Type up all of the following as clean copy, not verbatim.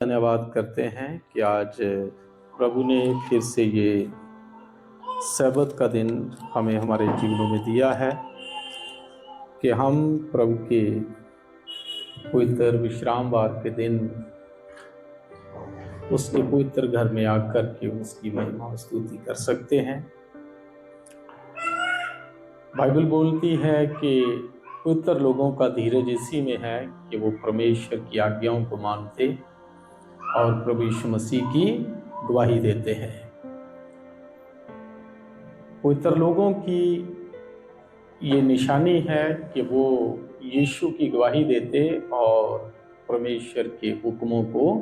धन्यवाद करते हैं कि आज प्रभु ने फिर से ये सब्त का दिन हमें हमारे जीवनों में दिया है कि हम प्रभु के पवित्र विश्रामवार के दिन उसके पवित्र घर में आकर के उसकी महिमा स्तुति कर सकते हैं। बाइबल बोलती है कि पवित्र लोगों का धीरज इसी में है कि वो परमेश्वर की आज्ञाओं को मानते और प्रभु यीशु मसीह की गवाही देते हैं। पवित्र लोगों की ये निशानी है कि वो यीशु की गवाही देते और परमेश्वर के हुक्मों को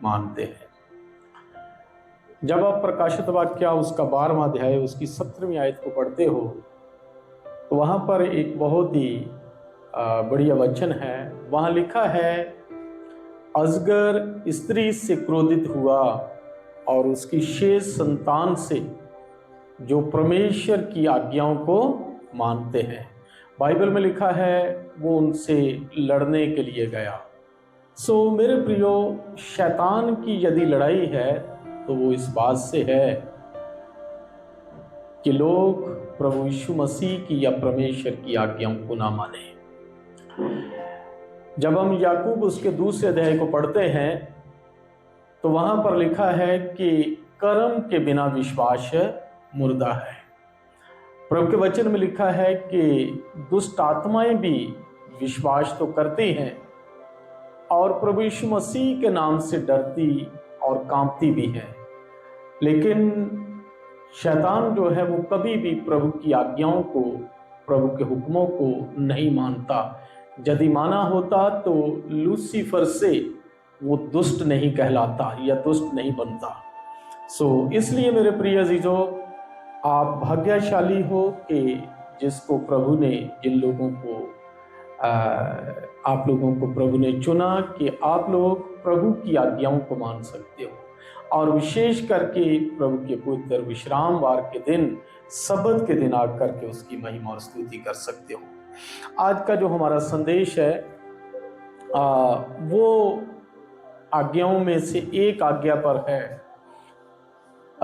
मानते हैं। जब आप प्रकाशित वाक्य उसका 12वां अध्याय उसकी 17वीं आयत को पढ़ते हो तो वहाँ पर एक बहुत ही बढ़िया वचन है। वहाँ लिखा है, अजगर स्त्री से क्रोधित हुआ और उसकी शेष संतान से जो परमेश्वर की आज्ञाओं को मानते हैं। बाइबल में लिखा है वो उनसे लड़ने के लिए गया। मेरे प्रियो, शैतान की यदि लड़ाई है तो वो इस बात से है कि लोग प्रभु यीशु मसीह की या परमेश्वर की आज्ञाओं को ना माने। जब हम याकूब उसके दूसरे अध्याय को पढ़ते हैं तो वहां पर लिखा है कि कर्म के बिना विश्वास मुर्दा है। प्रभु के वचन में लिखा है कि दुष्ट आत्माएं भी विश्वास तो करती हैं और प्रभु यीशु मसीह के नाम से डरती और कांपती भी है, लेकिन शैतान जो है वो कभी भी प्रभु की आज्ञाओं को, प्रभु के हुक्मों को नहीं मानता। यदि माना होता तो लूसीफर से वो दुष्ट नहीं कहलाता या दुष्ट नहीं बनता। इसलिए मेरे प्रिय अजीजों, आप भाग्यशाली हो कि जिसको प्रभु ने, जिन लोगों को आप लोगों को प्रभु ने चुना कि आप लोग प्रभु की आज्ञाओं को मान सकते हो और विशेष करके प्रभु के पवित्र विश्रामवार के दिन, सब्त के दिन आकर के उसकी महिमा और स्तुति कर सकते हो। आज का जो हमारा संदेश है वो आज्ञाओं में से एक आज्ञा पर है,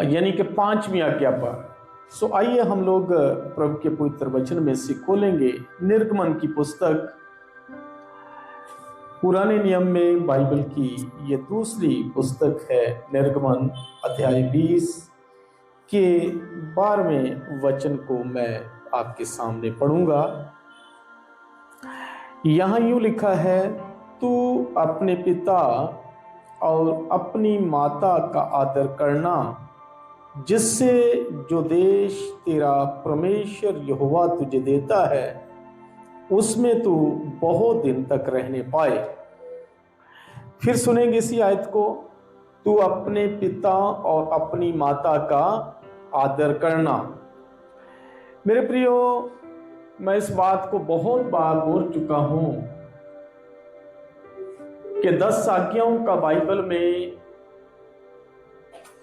यानी कि 5वीं आज्ञा पर। आइए हम लोग प्रभु के पवित्र वचन में से खोलेंगे निर्गमन की पुस्तक। पुराने नियम में बाइबल की ये दूसरी पुस्तक है। निर्गमन अध्याय 20 के 12वें वचन को मैं आपके सामने पढ़ूंगा। यहाँ यूं लिखा है, तू अपने पिता और अपनी माता का आदर करना, जिससे जो देश तेरा परमेश्वर यहोवा तुझे देता है उसमें तू बहुत दिन तक रहने पाए। फिर सुनेंगे इसी आयत को, तू अपने पिता और अपनी माता का आदर करना। मेरे प्रियो, मैं इस बात को बहुत बार बोल चुका हूं कि 10 आज्ञाओं का बाइबल में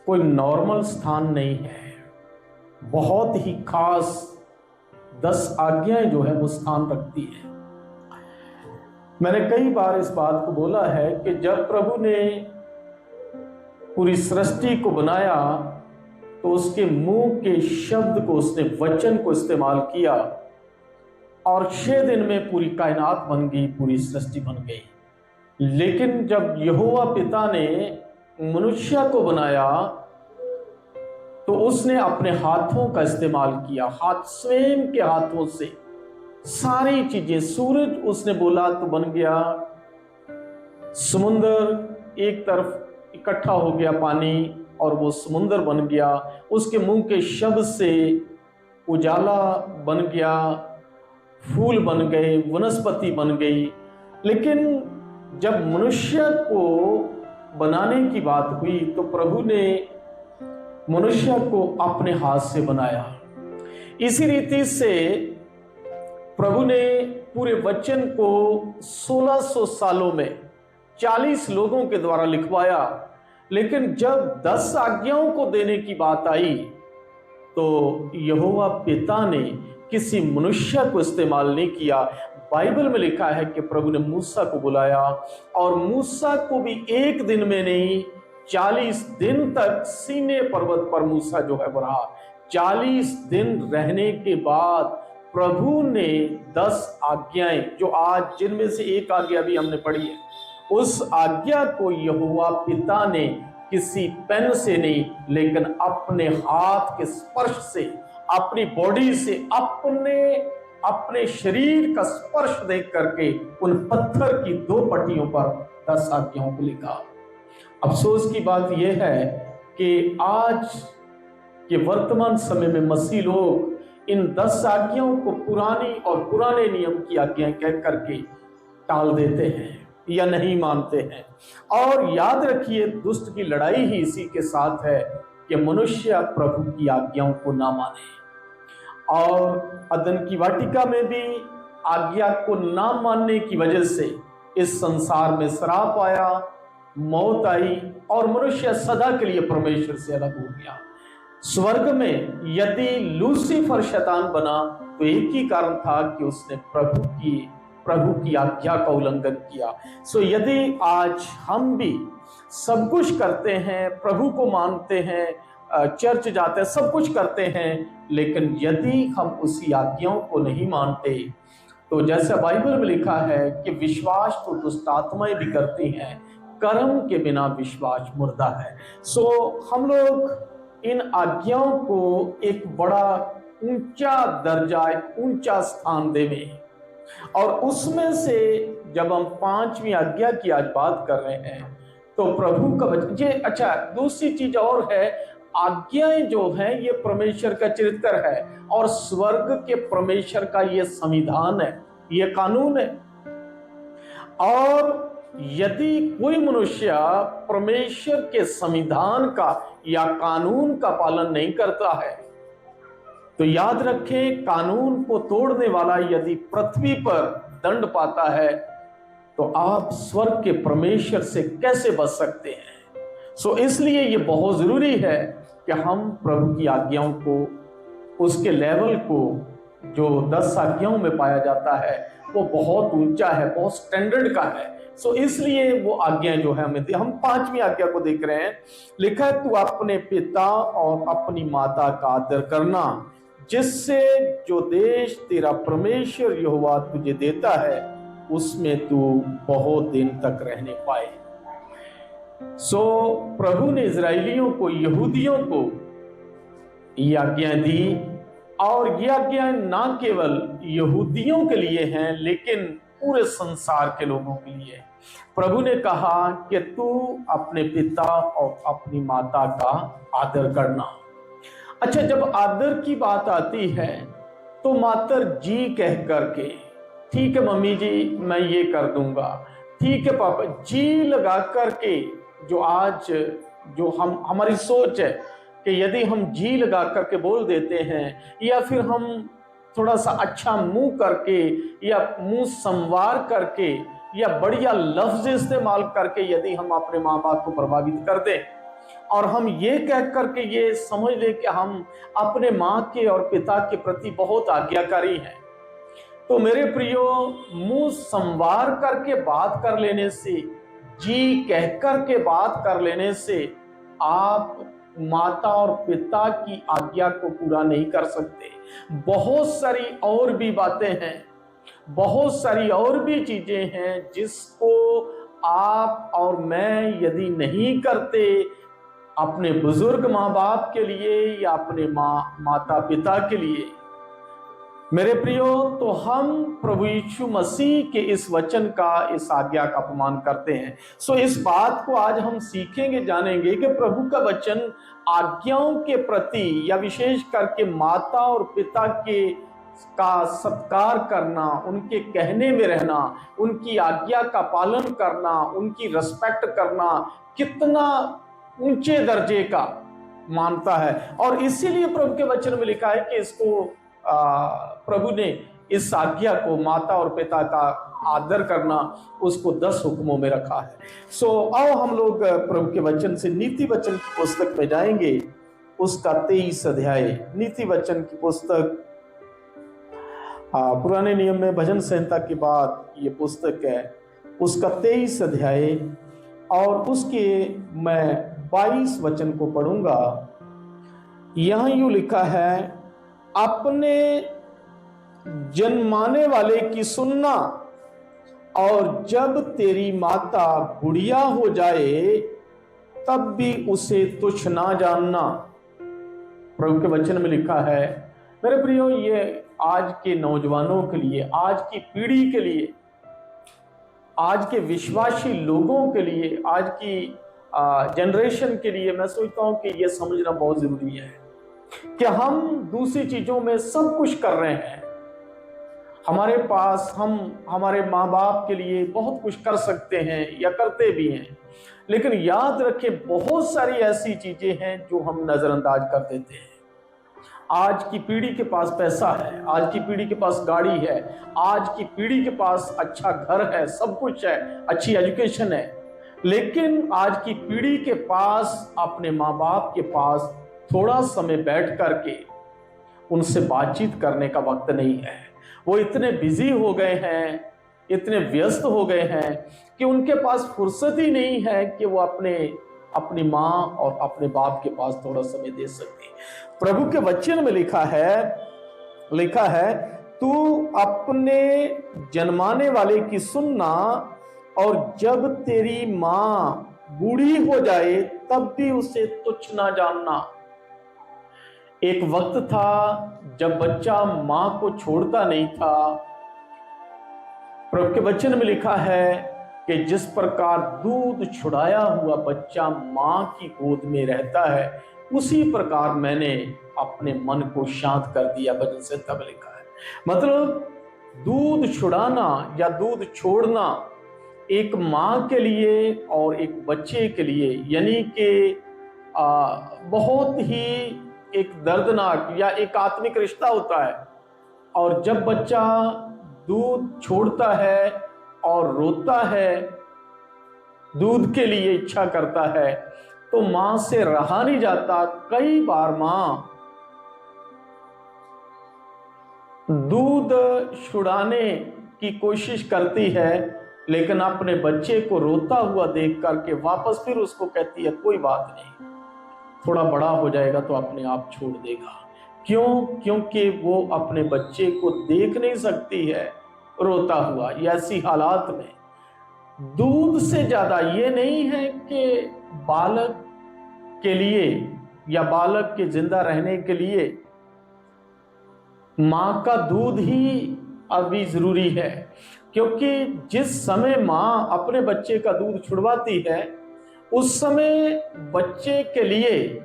कोई नॉर्मल स्थान नहीं है। बहुत ही खास 10 आज्ञाएं जो है वो स्थान रखती है। मैंने कई बार इस बात को बोला है कि जब प्रभु ने पूरी सृष्टि को बनाया तो उसके मुंह के शब्द को, उसने वचन को इस्तेमाल किया और 6 दिन में पूरी कायनात बन गई, पूरी सृष्टि बन गई। लेकिन जब यहोवा पिता ने मनुष्य को बनाया तो उसने अपने हाथों का इस्तेमाल किया, स्वयं के हाथों से सारी चीजें। सूरज उसने बोला तो बन गया, समुंदर एक तरफ इकट्ठा हो गया पानी और वो समुंदर बन गया। उसके मुंह के शब्द से उजाला बन गया, फूल बन गए, वनस्पति बन गई। लेकिन जब मनुष्य को बनाने की बात हुई तो प्रभु ने मनुष्य को अपने हाथ से बनाया। इसी रीति से प्रभु ने पूरे वचन को 1600 सालों में 40 लोगों के द्वारा लिखवाया। लेकिन जब 10 आज्ञाओं को देने की बात आई तो यहोवा पिता ने किसी मनुष्य को इस्तेमाल नहीं किया। बाइबल में लिखा है कि प्रभु ने मूसा को बुलाया और मूसा को भी एक दिन में नहीं 40 दिन तक सीने पर्वत पर मूसा जो है वो रहा। 40 दिन रहने के बाद प्रभु ने 10 आज्ञाएं, जो आज जिनमें से एक आज्ञा भी हमने पढ़ी है, उस आज्ञा को यहोवा पिता ने किसी पेन से नहीं लेकिन अपने हाथ के स्पर्श से, अपनी बॉडी से, अपने शरीर का स्पर्श देख करके उन पत्थर की 2 पट्टियों पर 10 आज्ञाओं को लिखा। अफसोस की बात यह है कि आज के वर्तमान समय में मसीह लोग इन 10 आज्ञाओं को पुरानी और पुराने नियम की आज्ञाएं कह करके टाल देते हैं या नहीं मानते हैं। और याद रखिए, दुष्ट की लड़ाई ही इसी के साथ है कि मनुष्य प्रभु की आज्ञाओं को ना माने। और अदन की वाटिका में भी आज्ञा को ना मानने की वजह से इस संसार में श्राप आया, मौत आई और मनुष्य सदा के लिए परमेश्वर से अलग हो गया। स्वर्ग में यदि लूसीफर शैतान बना तो एक ही कारण था कि उसने प्रभु की आज्ञा का उल्लंघन किया। सो यदि आज हम भी सब कुछ करते हैं, प्रभु को मानते हैं, चर्च जाते हैं, सब कुछ करते हैं, लेकिन यदि हम उसी आज्ञाओं को नहीं मानते तो जैसा बाइबल में लिखा है कि विश्वास तो दुष्ट आत्माएं भी करती हैं, कर्म के बिना विश्वास मुर्दा है। सो हम लोग इन आज्ञाओं को एक बड़ा ऊंचा दर्जा, ऊंचा स्थान देवें। और उसमें से जब हम 5वीं आज्ञा की आज बात कर रहे हैं तो प्रभु का वचन ये, अच्छा दूसरी चीज और है, आज्ञाएं जो है ये परमेश्वर का चरित्र है और स्वर्ग के परमेश्वर का ये संविधान है, ये कानून है। और यदि कोई मनुष्य परमेश्वर के संविधान का या कानून का पालन नहीं करता है तो याद रखें, कानून को तोड़ने वाला यदि पृथ्वी पर दंड पाता है तो आप स्वर्ग के परमेश्वर से कैसे बच सकते हैं। सो इसलिए ये बहुत जरूरी है कि हम प्रभु की आज्ञाओं को, उसके लेवल को जो 10 आज्ञाओं में पाया जाता है वो बहुत ऊंचा है, बहुत स्टैंडर्ड का है। सो इसलिए वो आज्ञाएं जो है हम 5वीं आज्ञा को देख रहे हैं। लिखा है, तू अपने पिता और अपनी माता का आदर करना, जिससे जो देश तेरा परमेश्वर यहोवा तुझे देता है उसमें तू बहुत दिन तक रहने पाए। सो प्रभु ने इजराइलियों को, यहूदियों को ये आज्ञाएं दी और ये आज्ञाएं ना केवल यहूदियों के लिए हैं लेकिन पूरे संसार के लोगों के लिए। प्रभु ने कहा कि तू अपने पिता और अपनी माता का आदर करना। अच्छा, जब आदर की बात आती है तो मात्र जी कह करके, ठीक है मम्मी जी मैं ये कर दूंगा, ठीक है पापा जी लगा करके, जो आज जो हमारी सोच है कि यदि हम जी लगा करके बोल देते हैं या फिर हम थोड़ा सा अच्छा मुंह करके या मुंह संवार करके या बढ़िया लफ्ज इस्तेमाल करके यदि हम अपने माँ बाप को प्रभावित कर दें और हम ये कह करके ये समझ ले कि हम अपने माँ के और पिता के प्रति बहुत आज्ञाकारी हैं, तो मेरे प्रियो, मुंह संवार करके बात कर लेने से, जी कह करके बात कर लेने से आप माता और पिता की आज्ञा को पूरा नहीं कर सकते। बहुत सारी और भी बातें हैं, बहुत सारी और भी चीजें हैं जिसको आप और मैं यदि नहीं करते अपने बुजुर्ग माँ बाप के लिए या अपने माता पिता के लिए, मेरे प्रियो, तो हम प्रभु यीशु मसीह के इस वचन का, इस आज्ञा का अपमान करते हैं। सो इस बात को आज हम सीखेंगे, जानेंगे कि प्रभु का वचन आज्ञाओं के प्रति या विशेष करके माता और पिता के का सत्कार करना, उनके कहने में रहना, उनकी आज्ञा का पालन करना, उनकी रिस्पेक्ट करना कितना ऊंचे दर्जे का मानता है। और इसीलिए प्रभु के वचन में लिखा है कि इसको प्रभु ने इस आज्ञा को, माता और पिता का आदर करना, उसको 10 हुक्मों में रखा है। सो आओ हम लोग प्रभु के वचन से नीति वचन की पुस्तक में जाएंगे, उसका 23 अध्याय, नीति वचन की पुस्तक पुराने नियम में भजन संहिता के बाद ये पुस्तक है, उसका 23 अध्याय और उसके मैं 22 वचन को पढ़ूंगा। यहां यूं लिखा है, अपने जन्माने वाले की सुनना, और जब तेरी माता बुढ़िया हो जाए तब भी उसे तुच्छ ना जानना। प्रभु के वचन में लिखा है। मेरे प्रियो, ये आज के नौजवानों के लिए, आज की पीढ़ी के लिए, आज के विश्वासी लोगों के लिए, आज की जनरेशन के लिए मैं सोचता हूं कि यह समझना बहुत जरूरी है कि हम दूसरी चीजों में सब कुछ कर रहे हैं। हमारे पास हम हमारे माँ बाप के लिए बहुत कुछ कर सकते हैं या करते भी हैं, लेकिन याद रखें बहुत सारी ऐसी चीजें हैं जो हम नजरअंदाज कर देते हैं। आज की पीढ़ी के पास पैसा है, आज की पीढ़ी के पास गाड़ी है, आज की पीढ़ी के पास अच्छा घर है, सब कुछ है, अच्छी एजुकेशन है, लेकिन आज की पीढ़ी के पास अपने माँ बाप के पास थोड़ा समय बैठ करके उनसे बातचीत करने का वक्त नहीं है। वो इतने बिजी हो गए हैं, इतने व्यस्त हो गए हैं कि उनके पास फुर्सत ही नहीं है कि वो अपनी माँ और अपने बाप के पास थोड़ा समय दे सकते। प्रभु के वचन में लिखा है, तू अपने जन्माने वाले की सुनना, और जब तेरी माँ बूढ़ी हो जाए तब भी उसे तुच्छ ना जानना। एक वक्त था जब बच्चा मां को छोड़ता नहीं था। प्रभु के वचन में लिखा है कि जिस प्रकार दूध छुड़ाया हुआ बच्चा मां की गोद में रहता है, उसी प्रकार मैंने अपने मन को शांत कर दिया। भजन संहिता में लिखा है। मतलब दूध छुड़ाना या दूध छोड़ना एक मां के लिए और एक बच्चे के लिए, यानी कि बहुत ही एक दर्दनाक या एक आत्मिक रिश्ता होता है। और जब बच्चा दूध छोड़ता है और रोता है, दूध के लिए इच्छा करता है, तो मां से रहा नहीं जाता। कई बार मां दूध छुड़ाने की कोशिश करती है, लेकिन अपने बच्चे को रोता हुआ देख करके वापस फिर उसको कहती है, कोई बात नहीं, थोड़ा बड़ा हो जाएगा तो अपने आप छोड़ देगा। क्यों? क्योंकि वो अपने बच्चे को देख नहीं सकती है रोता हुआ। ऐसी हालात में दूध से ज्यादा ये नहीं है कि बालक के लिए या बालक के जिंदा रहने के लिए मां का दूध ही अभी जरूरी है। क्योंकि जिस समय मां अपने बच्चे का दूध छुड़वाती है, उस समय बच्चे के लिए,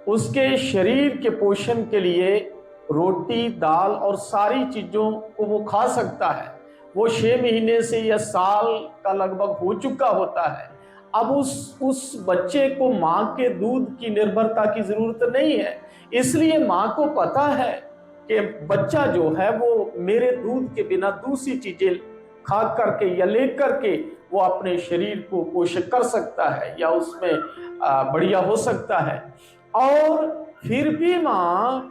उसके शरीर के पोषण के लिए रोटी, दाल और सारी चीजों को वो खा सकता है। वो 6 महीने से या साल का लगभग हो चुका होता है। अब उस बच्चे को मां के दूध की निर्भरता की जरूरत नहीं है। इसलिए मां को पता है कि बच्चा जो है वो मेरे दूध के बिना दूसरी चीजें खा करके या ले करके वो अपने शरीर को पोषण कर सकता है या उसमें बढ़िया हो सकता है। और फिर भी मां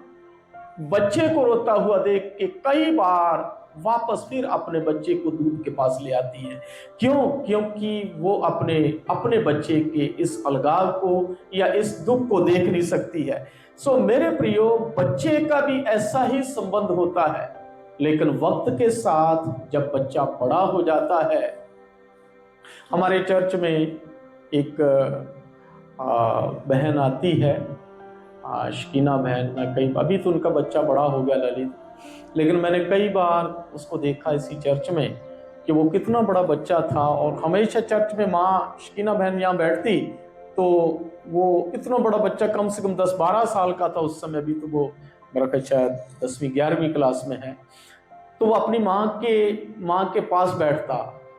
बच्चे को रोता हुआ देख के कई बार वापस फिर अपने बच्चे को दूध के पास ले आती है। क्यों? क्योंकि वो अपने बच्चे के इस अलगाव को या इस दुख को देख नहीं सकती है। सो मेरे प्रियो, बच्चे का भी ऐसा ही संबंध होता है, लेकिन वक्त के साथ जब बच्चा बड़ा हो जाता है, हमारे चर्च में एक बहन आती है, शकीना बहन। मैं कई अभी तो उनका बच्चा बड़ा हो गया ललित, लेकिन मैंने कई बार उसको देखा इसी चर्च में कि वो कितना बड़ा बच्चा था। और हमेशा चर्च में माँ शकीना बहन यहाँ बैठती तो वो इतना बड़ा बच्चा, कम से कम 10-12 साल का था उस समय भी, तो वो मेरा ख्याल शायद 10वीं-11वीं क्लास में है। तो वो अपनी माँ के पास बैठता,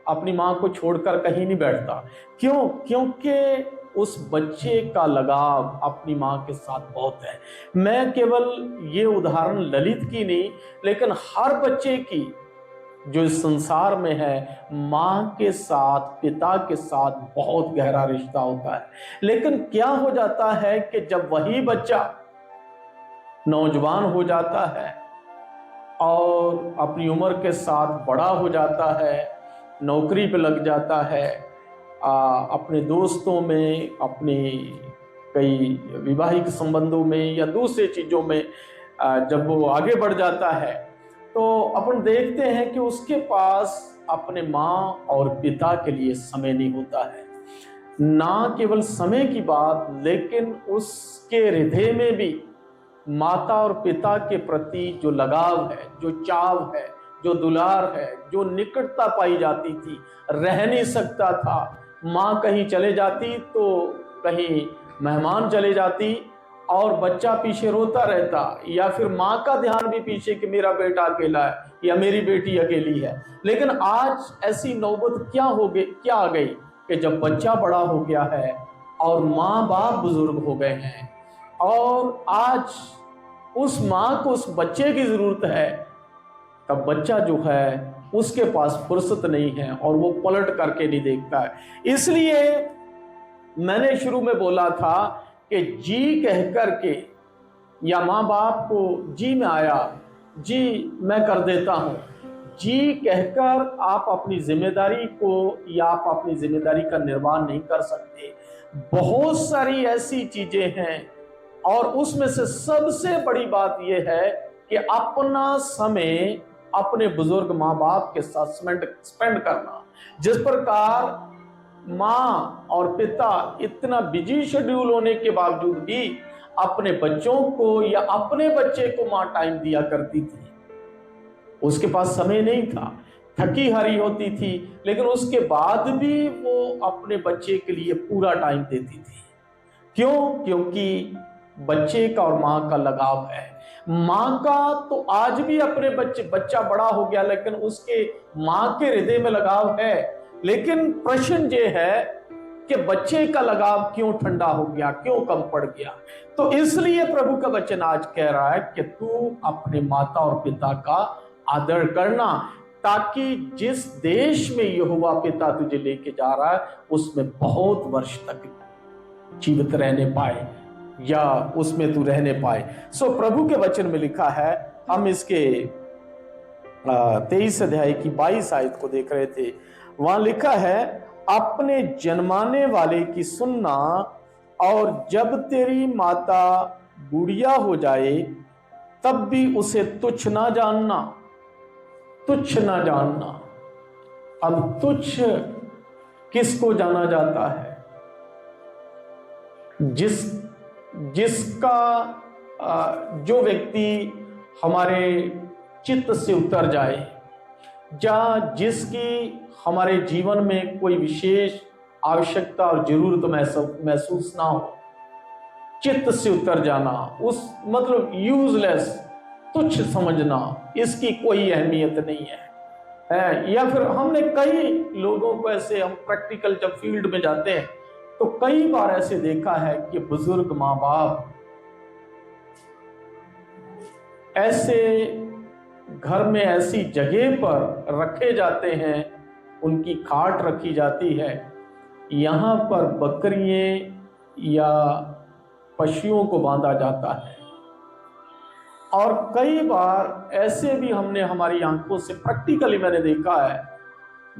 अपनी माँ को छोड़कर कहीं नहीं बैठता। क्यों? क्योंकि उस बच्चे का लगाव अपनी माँ के साथ बहुत है। मैं केवल ये उदाहरण ललित की नहीं, लेकिन हर बच्चे की जो इस संसार में है, माँ के साथ, पिता के साथ बहुत गहरा रिश्ता होता है। लेकिन क्या हो जाता है कि जब वही बच्चा नौजवान हो जाता है, और अपनी उम्र के साथ बड़ा हो जाता है, नौकरी पे लग जाता है, अपने दोस्तों में, अपने कई वैवाहिक संबंधों में या दूसरे चीज़ों में जब वो आगे बढ़ जाता है तो अपन देखते हैं कि उसके पास अपने माँ और पिता के लिए समय नहीं होता है। ना केवल समय की बात, लेकिन उसके हृदय में भी माता और पिता के प्रति जो लगाव है, जो चाव है, जो दुलार है, जो निकटता पाई जाती थी, रह नहीं सकता था। माँ कहीं चले जाती तो कहीं मेहमान चले जाती और बच्चा पीछे रोता रहता, या फिर माँ का ध्यान भी पीछे कि मेरा बेटा अकेला है या मेरी बेटी अकेली है। लेकिन आज ऐसी नौबत क्या आ गई कि जब बच्चा बड़ा हो गया है और माँ बाप बुजुर्ग हो गए हैं और आज उस माँ को उस बच्चे की जरूरत है, तब बच्चा जो है उसके पास फुर्सत नहीं है और वो पलट करके नहीं देखता है। इसलिए मैंने शुरू में बोला था कि जी कह करके, या माँ बाप को जी में आया, जी मैं कर देता हूँ, जी कहकर आप अपनी जिम्मेदारी को या आप अपनी जिम्मेदारी का निर्वाह नहीं कर सकते। बहुत सारी ऐसी चीजें हैं और उसमें से सबसे बड़ी बात यह है कि अपना समय अपने बुजुर्ग माँ बाप के साथ स्पेंड करना। जिस प्रकार माँ और पिता इतना बिजी शेड्यूल होने के बावजूद भी अपने बच्चों को या अपने बच्चे को माँ टाइम दिया करती थी, उसके पास समय नहीं था, थकी हारी होती थी, लेकिन उसके बाद भी वो अपने बच्चे के लिए पूरा टाइम देती थी। क्यों? क्योंकि बच्चे का और माँ का लगाव है। माँ का तो आज भी अपने बच्चा बड़ा हो गया लेकिन उसके माँ के हृदय में लगाव है, लेकिन प्रश्न ये है कि बच्चे का लगाव क्यों ठंडा हो गया, क्यों कम पड़ गया। तो इसलिए प्रभु का वचन आज कह रहा है कि तू अपने माता और पिता का आदर करना, ताकि जिस देश में यहोवा पिता तुझे लेके जा रहा है उसमें बहुत वर्ष तक जीवित रहने पाए या उसमें तू रहने पाए। सो प्रभु के वचन में लिखा है, हम इसके 23 अध्याय की 22 आयत को देख रहे थे। वहां लिखा है, अपने जन्माने वाले की सुनना, और जब तेरी माता बुढ़िया हो जाए तब भी उसे तुच्छ ना जानना, तुच्छ ना जानना। अब तुच्छ किसको जाना जाता है? जिसका जो व्यक्ति हमारे चित्त से उतर जाए, या जिसकी हमारे जीवन में कोई विशेष आवश्यकता और जरूरत महसूस ना हो, चित्त से उतर जाना, उस मतलब यूजलेस, तुच्छ समझना, इसकी कोई अहमियत नहीं है। या फिर हमने कई लोगों को ऐसे, हम प्रैक्टिकल जब फील्ड में जाते हैं तो कई बार ऐसे देखा है कि बुजुर्ग माँ बाप ऐसे घर में ऐसी जगह पर रखे जाते हैं, उनकी खाट रखी जाती है, यहाँ पर बकरियां या पशुओं को बांधा जाता है। और कई बार ऐसे भी हमने हमारी आंखों से प्रैक्टिकली मैंने देखा है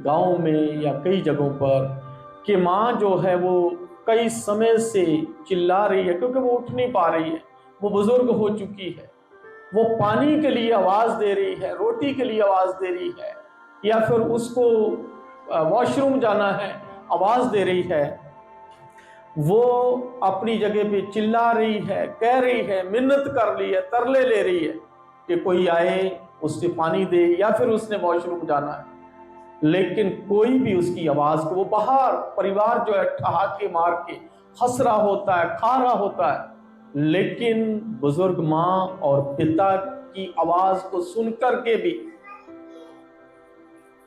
गांव में या कई जगहों पर कि माँ जो है वो कई समय से चिल्ला रही है क्योंकि वो उठ नहीं पा रही है, वो बुजुर्ग हो चुकी है, वो पानी के लिए आवाज दे रही है, रोटी के लिए आवाज दे रही है, या फिर उसको वॉशरूम जाना है आवाज दे रही है, वो अपनी जगह पे चिल्ला रही है, कह रही है, मिन्नत कर रही है, तरले ले रही है कि कोई आए उससे पानी दे, या फिर उसने वॉशरूम जाना है, लेकिन कोई भी उसकी आवाज को, वो बाहर परिवार जो है ठहाके मार के हंस रहा होता है, खा रहा होता है, लेकिन बुजुर्ग माँ और पिता की आवाज को सुनकर के भी,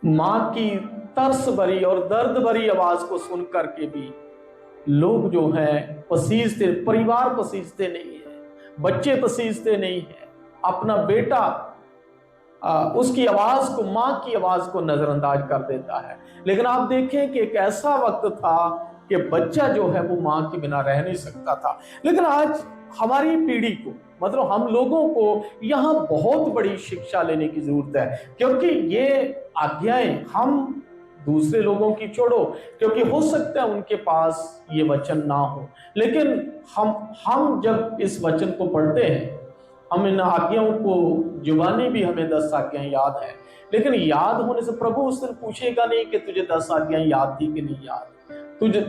माँ की तरस भरी और दर्द भरी आवाज को सुनकर के भी लोग जो हैं पसीजते, परिवार पसीजते नहीं है, बच्चे पसीजते नहीं है, अपना बेटा उसकी आवाज को, माँ की आवाज को नजरअंदाज कर देता है। लेकिन आप देखें कि एक ऐसा वक्त था कि बच्चा जो है वो माँ के बिना रह नहीं सकता था। लेकिन आज हमारी पीढ़ी को, मतलब हम लोगों को यहाँ बहुत बड़ी शिक्षा लेने की जरूरत है, क्योंकि ये आज्ञाएं हम दूसरे लोगों की छोड़ो, क्योंकि हो सकता है उनके पास ये वचन ना हो, लेकिन हम जब इस वचन को पढ़ते हैं, हम इन आज्ञाओं को जुबानी भी हमें 10 आज्ञाएं याद है, लेकिन याद होने से प्रभु उस दिन पूछेगा नहीं कि तुझे 10 आज्ञाएं याद थी कि नहीं याद,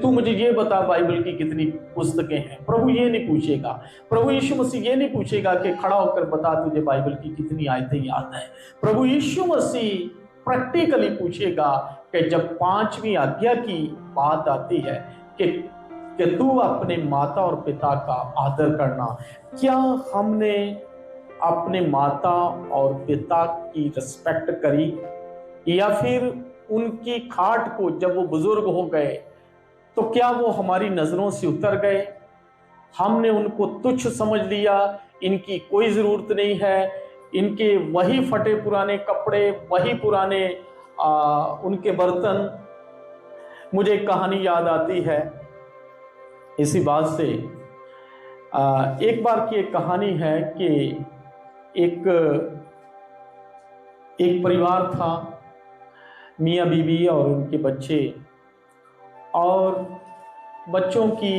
तू मुझे ये बता बाइबल की कितनी पुस्तकें हैं। प्रभु ये नहीं पूछेगा। प्रभु यीशु मसीह ये नहीं पूछेगा कि खड़ा होकर बता तुझे बाइबल की कितनी आयतें याद है। प्रभु यीशु मसीह प्रैक्टिकली पूछेगा कि जब 5वीं आज्ञा की बात आती है कि तू अपने माता और पिता का आदर करना, क्या हमने अपने माता और पिता की रिस्पेक्ट करी, या फिर उनकी खाट को जब वो बुजुर्ग हो गए तो क्या वो हमारी नजरों से उतर गए, हमने उनको तुच्छ समझ लिया, इनकी कोई जरूरत नहीं है, इनके वही फटे पुराने कपड़े, वही पुराने उनके बर्तन। मुझे एक कहानी याद आती है इसी बात से। एक बार की एक कहानी है कि एक परिवार था, मियाँ बीवी और उनके बच्चे, और बच्चों की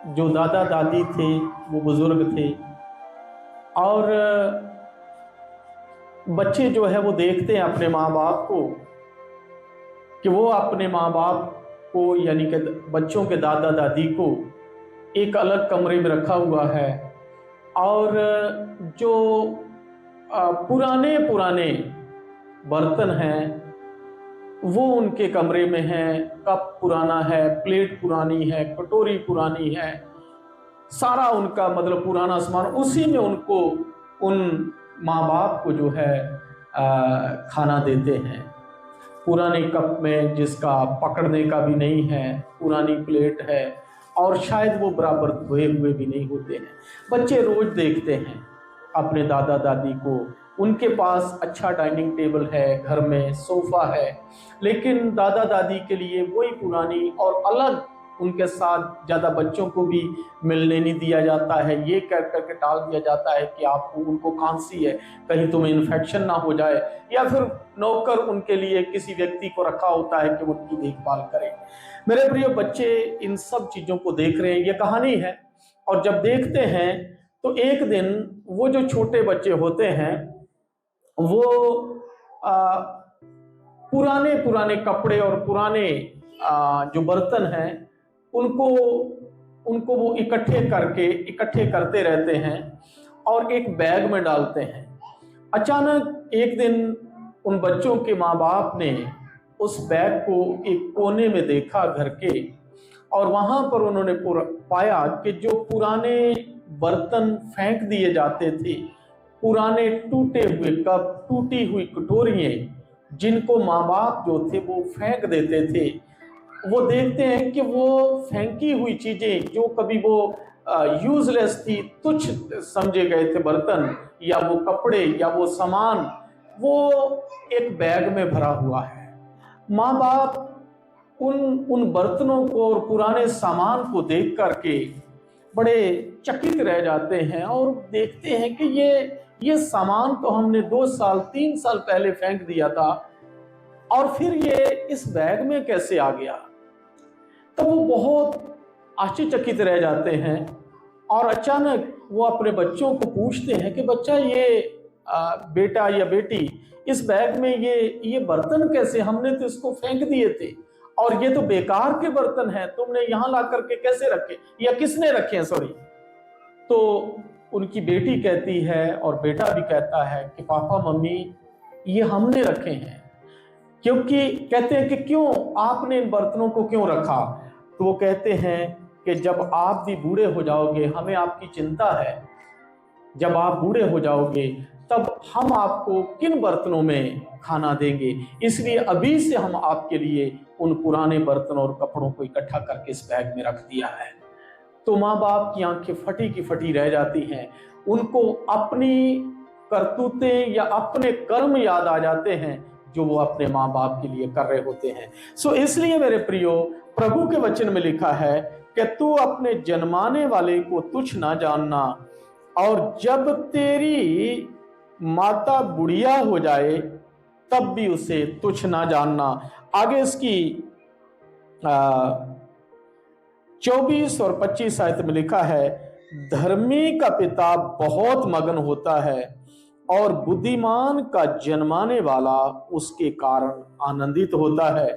जो दादा दादी थे वो बुजुर्ग थे, और बच्चे जो है वो देखते हैं अपने माँ बाप को कि वो अपने माँ बाप को, यानी कि बच्चों के दादा दादी को एक अलग कमरे में रखा हुआ है, और जो पुराने पुराने बर्तन हैं वो उनके कमरे में हैं, कप पुराना है, प्लेट पुरानी है, कटोरी पुरानी है, सारा उनका मतलब पुराना सामान, उसी में उनको उन माँ बाप को जो है खाना देते हैं, पुराने कप में जिसका पकड़ने का भी नहीं है, पुरानी प्लेट है, और शायद वो बराबर धोए हुए भी नहीं होते हैं। बच्चे रोज देखते हैं अपने दादा दादी को, उनके पास अच्छा डाइनिंग टेबल है, घर में सोफा है, लेकिन दादा दादी के लिए वही पुरानी, और अलग उनके साथ ज़्यादा बच्चों को भी मिलने नहीं दिया जाता है, ये कह करके टाल दिया जाता है कि आपको उनको खांसी है, कहीं तुम्हें इन्फेक्शन ना हो जाए, या फिर नौकर उनके लिए किसी व्यक्ति को रखा होता है कि उनकी देखभाल करे। मेरे प्रिय बच्चे इन सब चीज़ों को देख रहे हैं, ये कहानी है, और जब देखते हैं तो एक दिन वो जो छोटे बच्चे होते हैं वो पुराने पुराने कपड़े और पुराने जो बर्तन हैं उनको वो इकट्ठे करते रहते हैं और एक बैग में डालते हैं। अचानक एक दिन उन बच्चों के माँ बाप ने उस बैग को एक कोने में देखा घर के, और वहां पर उन्होंने पाया कि जो पुराने बर्तन फेंक दिए जाते थे, पुराने टूटे हुए कप, टूटी हुई कटोरियां जिनको माँ बाप जो थे वो फेंक देते थे, वो देखते हैं कि वो फेंकी हुई चीजें जो कभी वो यूजलेस थी, तुच्छ समझे गए थे बर्तन या वो कपड़े या वो सामान, वो एक बैग में भरा हुआ है। माँ बाप उन बर्तनों को और पुराने सामान को देख करके बड़े चकित रह जाते हैं और देखते हैं कि ये सामान तो हमने 2 साल 3 साल पहले फेंक दिया था, और फिर ये इस बैग में कैसे आ गया। तब वो बहुत आश्चर्यचकित रह जाते हैं, और अचानक वो अपने बच्चों को पूछते हैं कि बच्चा, ये बेटा या बेटी, इस बैग में ये बर्तन कैसे, हमने तो इसको फेंक दिए थे, और ये तो बेकार के बर्तन हैं, तुमने यहाँ ला करके कैसे रखे, या किसने रखे हैं, सॉरी। तो उनकी बेटी कहती है और बेटा भी कहता है कि पापा मम्मी ये हमने रखे हैं। क्योंकि कहते हैं कि क्यों आपने इन बर्तनों को क्यों रखा, तो वो कहते हैं कि जब आप भी बूढ़े हो जाओगे, हमें आपकी चिंता है, जब आप बूढ़े हो जाओगे तब हम आपको किन बर्तनों में खाना देंगे, इसलिए अभी से हम आपके लिए उन पुराने बर्तनों और कपड़ों को इकट्ठा करके इस बैग में रख दिया है। तो माँ बाप की आंखें फटी की फटी रह जाती हैं, उनको अपनी करतूतें या अपने कर्म याद आ जाते हैं जो वो अपने माँ बाप के लिए कर रहे होते हैं। सो इसलिए मेरे प्रियो, प्रभु के वचन में लिखा है कि तू अपने जन्माने वाले को तुच्छ ना जानना, और जब तेरी माता बुढ़िया हो जाए तब भी उसे तुच्छ ना जानना। आगे इसकी 24 और 25 आयत में लिखा है, धर्मी का पिता बहुत मगन होता है और बुद्धिमान का जन्माने वाला उसके कारण आनंदित होता है।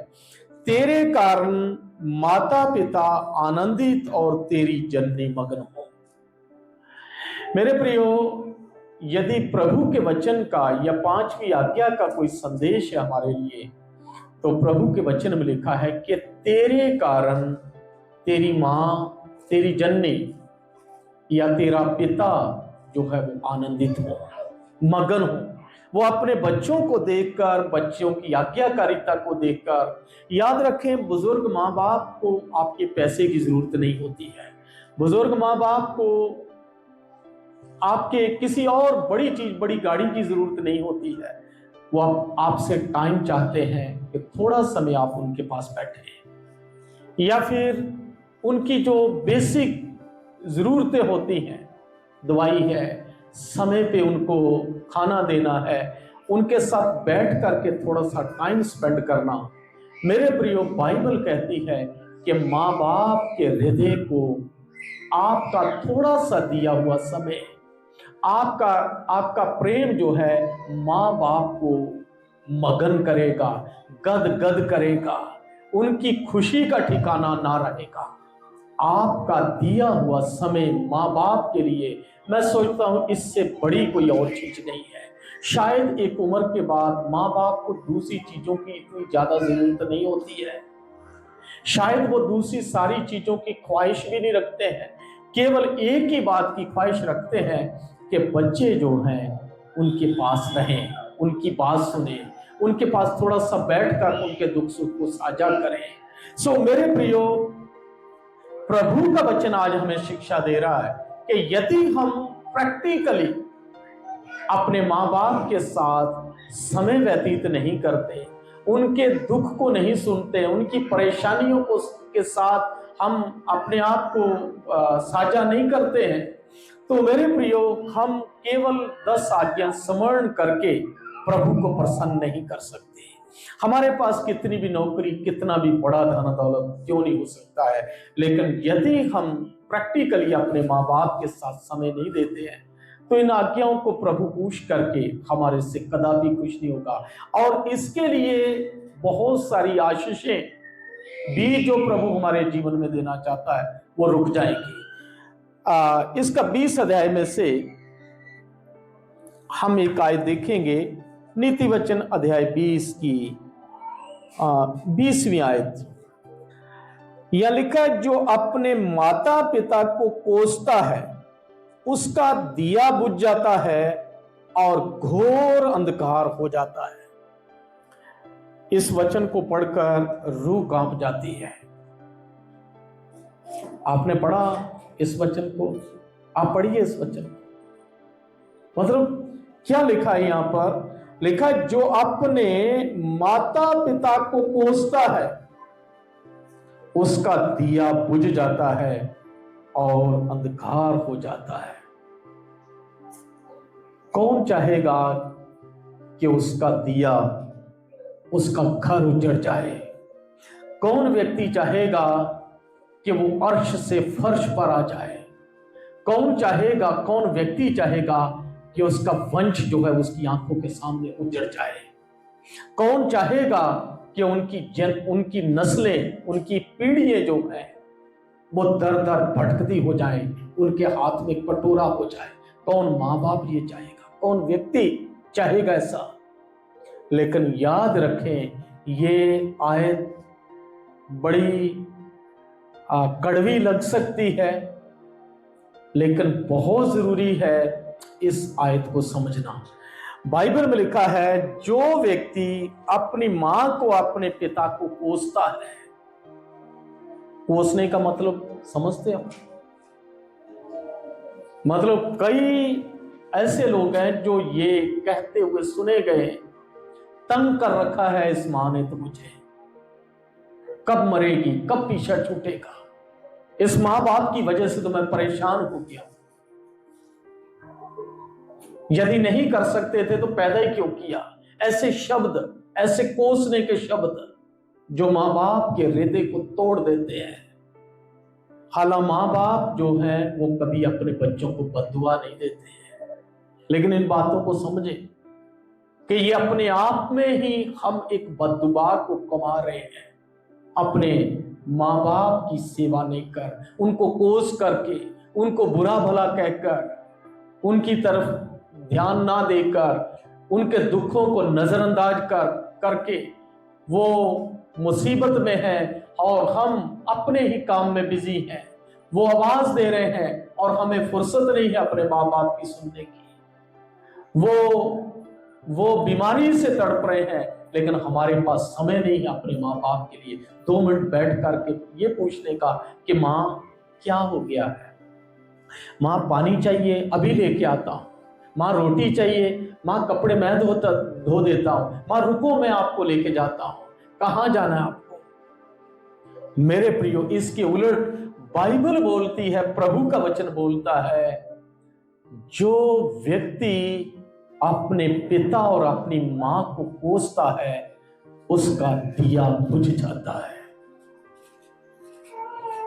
तेरे कारण माता पिता आनंदित और तेरी जननी मगन हो। मेरे प्रियो, यदि प्रभु के वचन का या 5वीं आज्ञा का कोई संदेश है हमारे लिए, तो प्रभु के वचन में लिखा है कि तेरे कारण तेरी मां, तेरी जननी या तेरा पिता जो है वो आनंदित हो, मगन हो। वो अपने बच्चों को देखकर, बच्चों की आज्ञाकारिता को देखकर। याद रखें, बुजुर्ग माँ बाप को आपके पैसे की जरूरत नहीं होती है। बुजुर्ग माँ बाप को आपके किसी और बड़ी चीज, बड़ी गाड़ी की जरूरत नहीं होती है। वो आपसे टाइम चाहते हैं कि थोड़ा समय आप उनके पास बैठे, या फिर उनकी जो बेसिक जरूरतें होती हैं, दवाई है, समय पे उनको खाना देना है, उनके साथ बैठ करके थोड़ा सा टाइम स्पेंड करना। मेरे प्रियो, बाइबल कहती है कि माँ बाप के हृदय को आपका थोड़ा सा दिया हुआ समय, आपका प्रेम जो है माँ बाप को मगन करेगा, गद गद करेगा, उनकी खुशी का ठिकाना ना रहेगा। आपका दिया हुआ समय माँ बाप के लिए, मैं सोचता हूं इससे बड़ी कोई और चीज नहीं है। शायद एक उम्र के बाद माँ बाप को दूसरी चीजों की इतनी ज्यादा जरूरत नहीं होती है। शायद वो दूसरी सारी चीजों की ख्वाहिश भी नहीं रखते हैं, केवल एक ही बात की ख्वाहिश रखते हैं कि बच्चे जो हैं उनके पास रहें, उनकी बात सुने, उनके पास थोड़ा सा बैठकर उनके दुख सुख को साझा करें। सो मेरे प्रियो, प्रभु का वचन आज हमें शिक्षा दे रहा है कि यदि हम प्रैक्टिकली अपने माँ बाप के साथ समय व्यतीत नहीं करते, उनके दुख को नहीं सुनते, उनकी परेशानियों को के साथ हम अपने आप को साझा नहीं करते हैं, तो मेरे प्रियो, हम केवल 10 आज्ञा स्मरण करके प्रभु को प्रसन्न नहीं कर सकते। हमारे पास कितनी भी नौकरी, कितना भी बड़ा धन दौलत क्यों नहीं हो सकता है, लेकिन यदि हम प्रैक्टिकली अपने माँ बाप के साथ समय नहीं देते हैं, तो इन आज्ञाओं को प्रभु पूछ करके हमारे से कदापि खुश नहीं होगा। और इसके लिए बहुत सारी आशीषें भी जो प्रभु हमारे जीवन में देना चाहता है वो रुक जाएगी। इसका 20 अध्याय में से हम एक आयत देखेंगे, नीति वचन अध्याय 20 की 20वीं आयत। यह लिखा, जो अपने माता पिता को कोसता है उसका दिया बुझ जाता है और घोर अंधकार हो जाता है। इस वचन को पढ़कर रूह कांप जाती है। आपने पढ़ा इस वचन को? आप पढ़िए इस वचन को। मतलब क्या लिखा है यहां पर? लिखा है, जो अपने माता पिता को कोसता है उसका दिया बुझ जाता है और अंधकार हो जाता है। कौन चाहेगा कि उसका दिया, उसका घर उजड़ जाए? कौन व्यक्ति चाहेगा कि वो अर्श से फर्श पर आ जाए? कौन चाहेगा, कौन व्यक्ति चाहेगा कि उसका वंश जो है उसकी आंखों के सामने उजड़ जाए? कौन चाहेगा कि उनकी नस्लें, उनकी पीढ़ियां जो है वो दर दर भटकती हो जाए, उनके हाथ में कटोरा हो जाए? कौन माँ बाप ये चाहेगा? कौन व्यक्ति चाहेगा ऐसा? लेकिन याद रखें, ये आयत बड़ी कड़वी लग सकती है, लेकिन बहुत जरूरी है इस आयत को समझना। बाइबल में लिखा है, जो व्यक्ति अपनी मां को, अपने पिता को कोसता है, कोसने का मतलब समझते हो? मतलब कई ऐसे लोग हैं जो ये कहते हुए सुने गए, तंग कर रखा है इस मां ने तो मुझे, कब मरेगी, कब पीछा छूटेगा। इस माँ बाप की वजह से तो मैं परेशान हो गया। यदि नहीं कर सकते थे तो पैदा ही क्यों किया। ऐसे शब्द, ऐसे कोसने के शब्द जो माँ बाप के हृदय को तोड़ देते हैं। हालांकि माँ बाप जो है वो कभी अपने बच्चों को बद्दुआ नहीं देते हैं, लेकिन इन बातों को समझे कि ये अपने आप में ही हम एक बद्दुआ को कमा रहे हैं। अपने माँ बाप की सेवा नहीं कर, उनको कोस करके, उनको बुरा भला कहकर, उनकी तरफ ध्यान ना देकर, उनके दुखों को नजरअंदाज करके वो मुसीबत में है और हम अपने ही काम में बिजी हैं। वो आवाज दे रहे हैं और हमें फुर्सत नहीं है अपने माँ बाप की सुनने की। वो बीमारी से तड़प रहे हैं, लेकिन हमारे पास समय नहीं है अपने माँ बाप के लिए 2 मिनट बैठ करके ये पूछने का कि माँ क्या हो गया है, माँ पानी चाहिए अभी लेके आता हूँ, माँ रोटी चाहिए, माँ कपड़े मैं धो देता हूँ, माँ रुको मैं आपको लेके जाता हूँ, कहाँ जाना है आपको। मेरे प्रियो, इसके उलट बाइबल बोलती है, प्रभु का वचन बोलता है, जो व्यक्ति अपने पिता और अपनी माँ को कोसता है उसका दिया बुझ जाता है।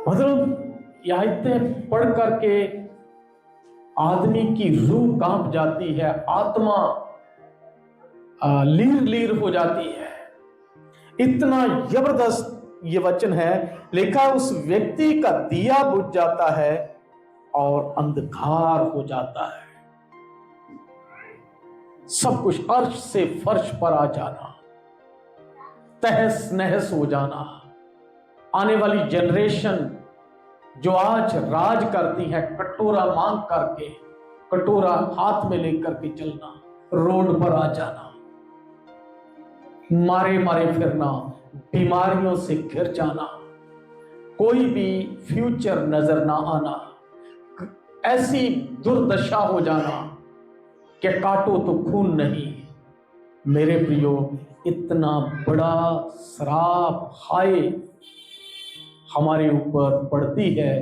मतलब यह आयतें पढ़ करके आदमी की रूह कांप जाती है, आत्मा लीर लीर हो जाती है। इतना जबरदस्त ये वचन है। लिखा उस व्यक्ति का दिया बुझ जाता है और अंधकार हो जाता है। सब कुछ अर्श से फर्श पर आ जाना, तहस नहस हो जाना। आने वाली जनरेशन जो आज राज करती है, कटोरा मांग करके, कटोरा हाथ में लेकर के चलना, रोड पर आ जाना, मारे मारे फिरना, बीमारियों से घिर जाना, कोई भी फ्यूचर नजर ना आना, ऐसी दुर्दशा हो जाना कि काटो तो खून नहीं। मेरे प्रियो, इतना बड़ा श्राप हाय हमारे ऊपर पड़ती है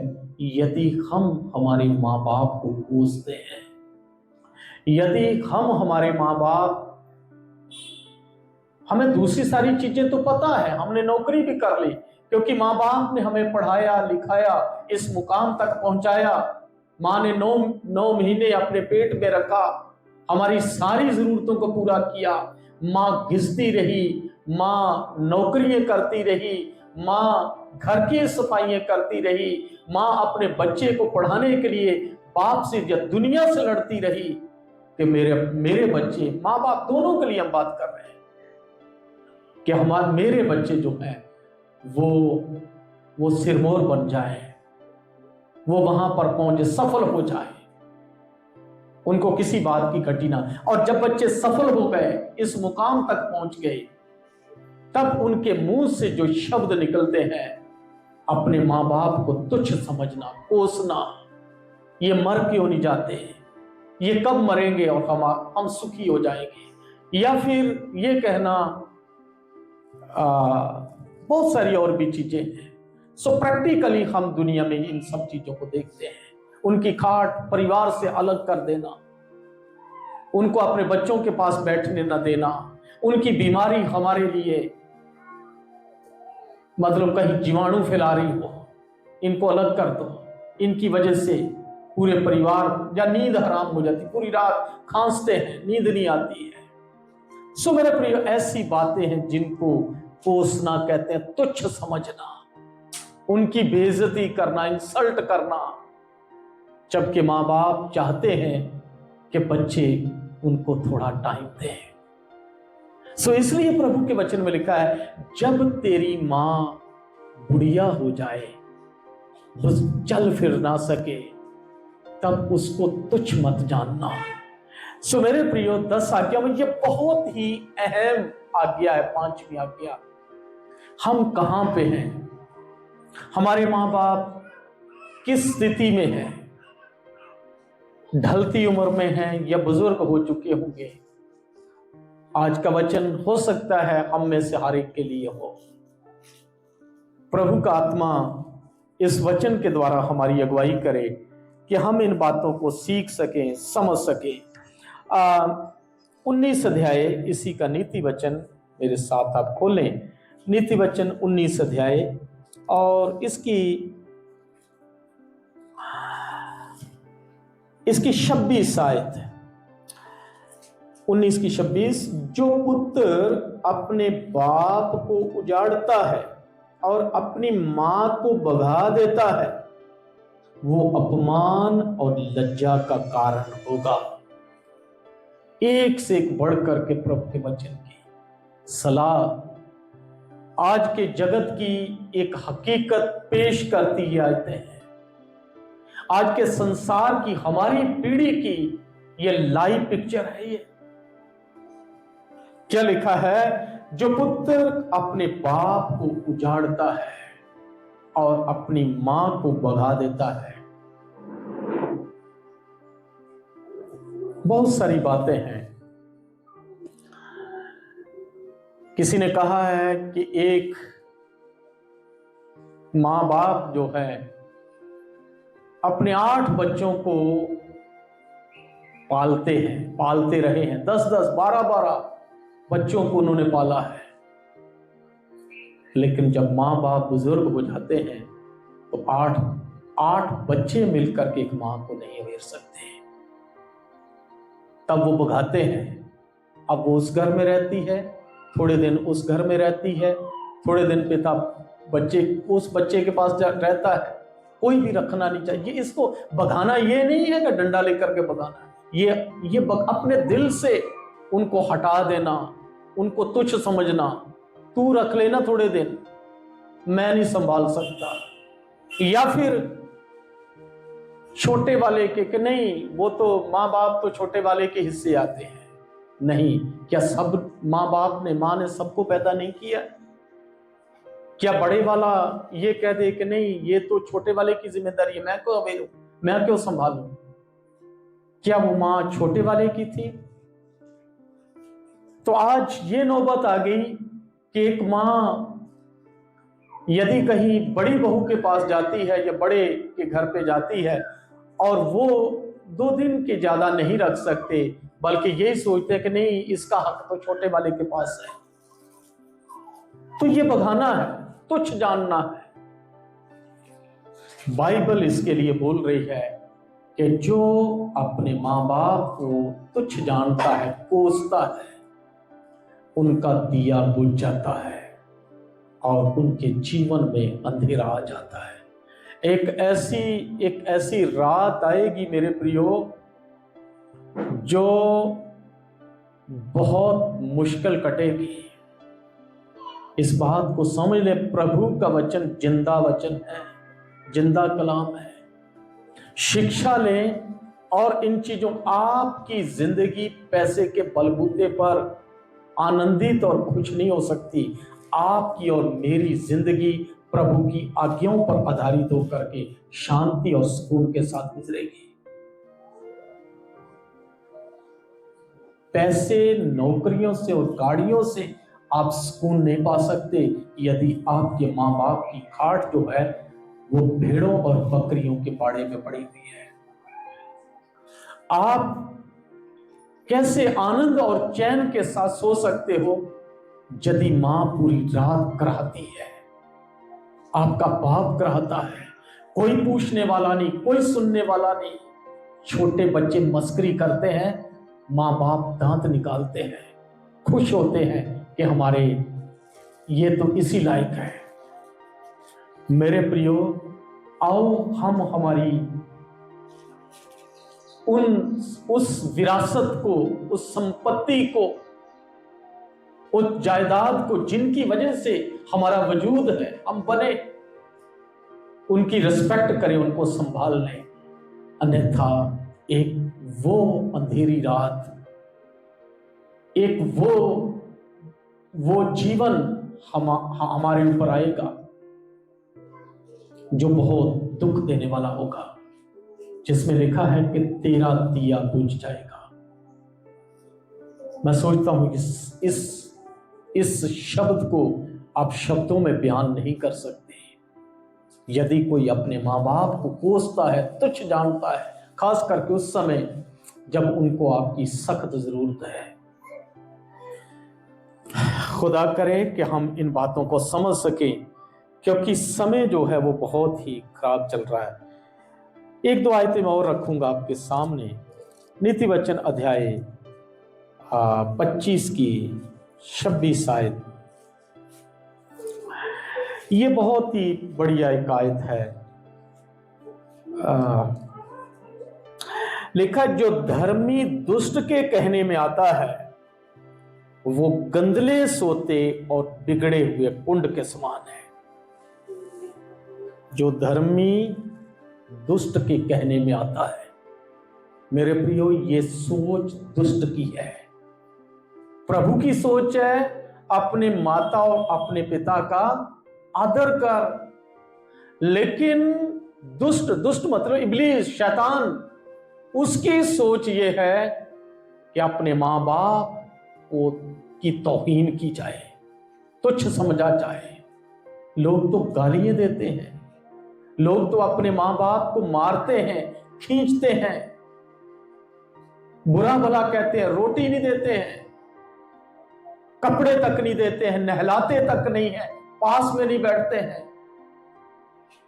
यदि हम हमारे माँ बाप को कोसते हैं। यदि हम हमारे माँ बाप, हमें दूसरी सारी चीजें तो पता है, हमने नौकरी भी कर ली क्योंकि माँ बाप ने हमें पढ़ाया लिखाया, इस मुकाम तक पहुंचाया। माँ ने 9 महीने अपने पेट में रखा, हमारी सारी जरूरतों को पूरा किया। माँ घिसती रही, माँ नौकरियां करती रही, माँ घर की सफाइयां करती रही, माँ अपने बच्चे को पढ़ाने के लिए बाप से या दुनिया से लड़ती रही कि मेरे बच्चे, माँ बाप दोनों के लिए हम बात कर रहे हैं कि हमारे मेरे बच्चे जो हैं वो सिरमौर बन जाए, वो वहां पर पहुंचे, सफल हो जाए, उनको किसी बात की घटी ना। और जब बच्चे सफल हो गए, इस मुकाम तक पहुंच गए, तब उनके मुंह से जो शब्द निकलते हैं, अपने माँ बाप को तुच्छ समझना, कोसना, ये मर क्यों नहीं जाते, ये कब मरेंगे और हम सुखी हो जाएंगे, या फिर ये कहना, बहुत सारी और भी चीजें हैं। सो प्रैक्टिकली हम दुनिया में इन सब चीजों को देखते हैं। उनकी खाट परिवार से अलग कर देना, उनको अपने बच्चों के पास बैठने न देना, उनकी बीमारी हमारे लिए मतलब कहीं जीवाणु फैला रही हो, इनको अलग कर दो, इनकी वजह से पूरे परिवार, या नींद हराम हो जाती, पूरी रात खांसते हैं, नींद नहीं आती है। सो मेरे प्रिय, ऐसी बातें हैं जिनको कोसना कहते हैं, तुच्छ समझना, उनकी बेइज्जती करना, इंसल्ट करना, जबकि माँ बाप चाहते हैं कि बच्चे उनको थोड़ा टाइम दें। सो इसलिए प्रभु के वचन में लिखा है, जब तेरी मां बुढ़िया हो जाए, बस चल फिर ना सके, तब उसको तुच्छ मत जानना। सो मेरे प्रियो, 10 आज्ञा में ये बहुत ही अहम आज्ञा है, 5वीं आज्ञा। हम कहां पे हैं, हमारे माँ बाप किस स्थिति में हैं, ढलती उम्र में हैं या बुजुर्ग हो चुके होंगे। आज का वचन हो सकता है हम में से हर एक के लिए हो। प्रभु का आत्मा इस वचन के द्वारा हमारी अगुवाई करे कि हम इन बातों को सीख सकें, समझ सकें। 19 अध्याय इसी का नीति वचन मेरे साथ आप खोलें। नीति वचन 19 अध्याय और इसकी 26 आयत, 19 की 26। जो पुत्र अपने बाप को उजाड़ता है और अपनी मां को भगा देता है, वो अपमान और लज्जा का कारण होगा। एक से एक बढ़कर के प्रभु के वचन की सलाह आज के जगत की एक हकीकत पेश करती है आयतें हैं। आज के संसार की, हमारी पीढ़ी की ये लाइव पिक्चर है। ये क्या लिखा है? जो पुत्र अपने बाप को उजाड़ता है और अपनी मां को भगा देता है। बहुत सारी बातें हैं। किसी ने कहा है कि एक मां बाप जो है अपने 8 बच्चों को पालते रहे हैं। 10-10, 12-12 बच्चों को उन्होंने पाला है। लेकिन जब मां बाप बुजुर्ग हो जाते हैं तो 8 बच्चे मिलकर के एक मां को नहीं उड़ेर सकते। तब वो भगाते हैं। अब वो उस घर में रहती है, थोड़े दिन उस घर में रहती है, थोड़े दिन पिता उस बच्चे के पास रहता है। कोई भी रखना नहीं चाहिए। इसको भगाना ये नहीं है कि डंडा लेकर के भगाना, ये अपने दिल से उनको हटा देना, उनको तुच्छ समझना। तू रख लेना थोड़े दिन, मैं नहीं संभाल सकता। या फिर छोटे वाले के कि नहीं, वो तो माँ बाप तो छोटे वाले के हिस्से आते हैं। नहीं, क्या सब माँ ने सबको पैदा नहीं किया? क्या बड़े वाला ये कह दे कि नहीं, ये तो छोटे वाले की जिम्मेदारी है, मैं क्यों अवेलू, मैं क्यों संभालूं? क्या वो मां छोटे वाले की थी? तो आज ये नौबत आ गई कि एक मां यदि कहीं बड़ी बहू के पास जाती है या बड़े के घर पे जाती है और वो 2 दिन के ज्यादा नहीं रख सकते, बल्कि यही सोचते कि नहीं, इसका हक तो छोटे वाले के पास है। तो ये भगाना है, तुच्छ जानना है। बाइबल इसके लिए बोल रही है कि जो अपने मां बाप को तुच्छ जानता है, कोसता है, उनका दिया बुझ जाता है और उनके जीवन में अंधेरा आ जाता है। एक ऐसी रात आएगी मेरे प्रियो, जो बहुत मुश्किल कटेगी। इस बात को समझ ले, प्रभु का वचन जिंदा वचन है, जिंदा कलाम है। शिक्षा लें और इन चीजों, आपकी जिंदगी पैसे के बलबूते पर आनंदित और खुश नहीं हो सकती। आपकी और मेरी जिंदगी प्रभु की आज्ञाओं पर आधारित होकर के शांति और सुकून के साथ गुजरेगी। पैसे, नौकरियों से और गाड़ियों से आप सुकून नहीं पा सकते यदि आपके मां बाप की खाट जो है वो भेड़ों और बकरियों के बाड़े में पड़ी हुई है। आप कैसे आनंद और चैन के साथ सो सकते हो यदि मां पूरी रात कराहती है, आपका बाप कराहता है, कोई पूछने वाला नहीं, कोई सुनने वाला नहीं। छोटे बच्चे मस्करी करते हैं, मां बाप दांत निकालते हैं, खुश होते हैं कि हमारे ये तो इसी लायक है। मेरे प्रियो, आओ हम हमारी उस विरासत को, उस संपत्ति को, उस जायदाद को जिनकी वजह से हमारा वजूद है, हम बने, उनकी रिस्पेक्ट करें, उनको संभाल लें। अन्यथा एक वो अंधेरी रात, एक वो जीवन हमारे ऊपर आएगा जो बहुत दुख देने वाला होगा, जिसमें लिखा है कि तेरा दिया बुझ जाएगा। मैं सोचता हूं कि इस शब्द को आप शब्दों में बयान नहीं कर सकते। यदि कोई अपने माँ बाप को कोसता है, तुच्छ जानता है, खास करके उस समय जब उनको आपकी सख्त जरूरत है, खुदा करे कि हम इन बातों को समझ सकें, क्योंकि समय जो है वो बहुत ही खराब चल रहा है। एक दो आयतें मैं और रखूंगा आपके सामने। नीति वचन अध्याय 25 की 26 आयत, ये बहुत ही बढ़िया एक आयत है। लिखा, जो धर्मी दुष्ट के कहने में आता है वो गंदले सोते और बिगड़े हुए कुंड के समान है। जो धर्मी दुष्ट के कहने में आता है, मेरे प्रियो, ये सोच दुष्ट की है। प्रभु की सोच है अपने माता और अपने पिता का आदर कर, लेकिन दुष्ट, दुष्ट मतलब इब्लीस, शैतान, उसकी सोच ये है कि अपने माँ बाप को की तौहीन की जाए, तुच्छ समझा जाए। लोग तो गालियां देते हैं, लोग तो अपने माँ बाप को मारते हैं, खींचते हैं, बुरा भला कहते हैं, रोटी नहीं देते हैं, कपड़े तक नहीं देते हैं, नहलाते तक नहीं है, पास में नहीं बैठते हैं।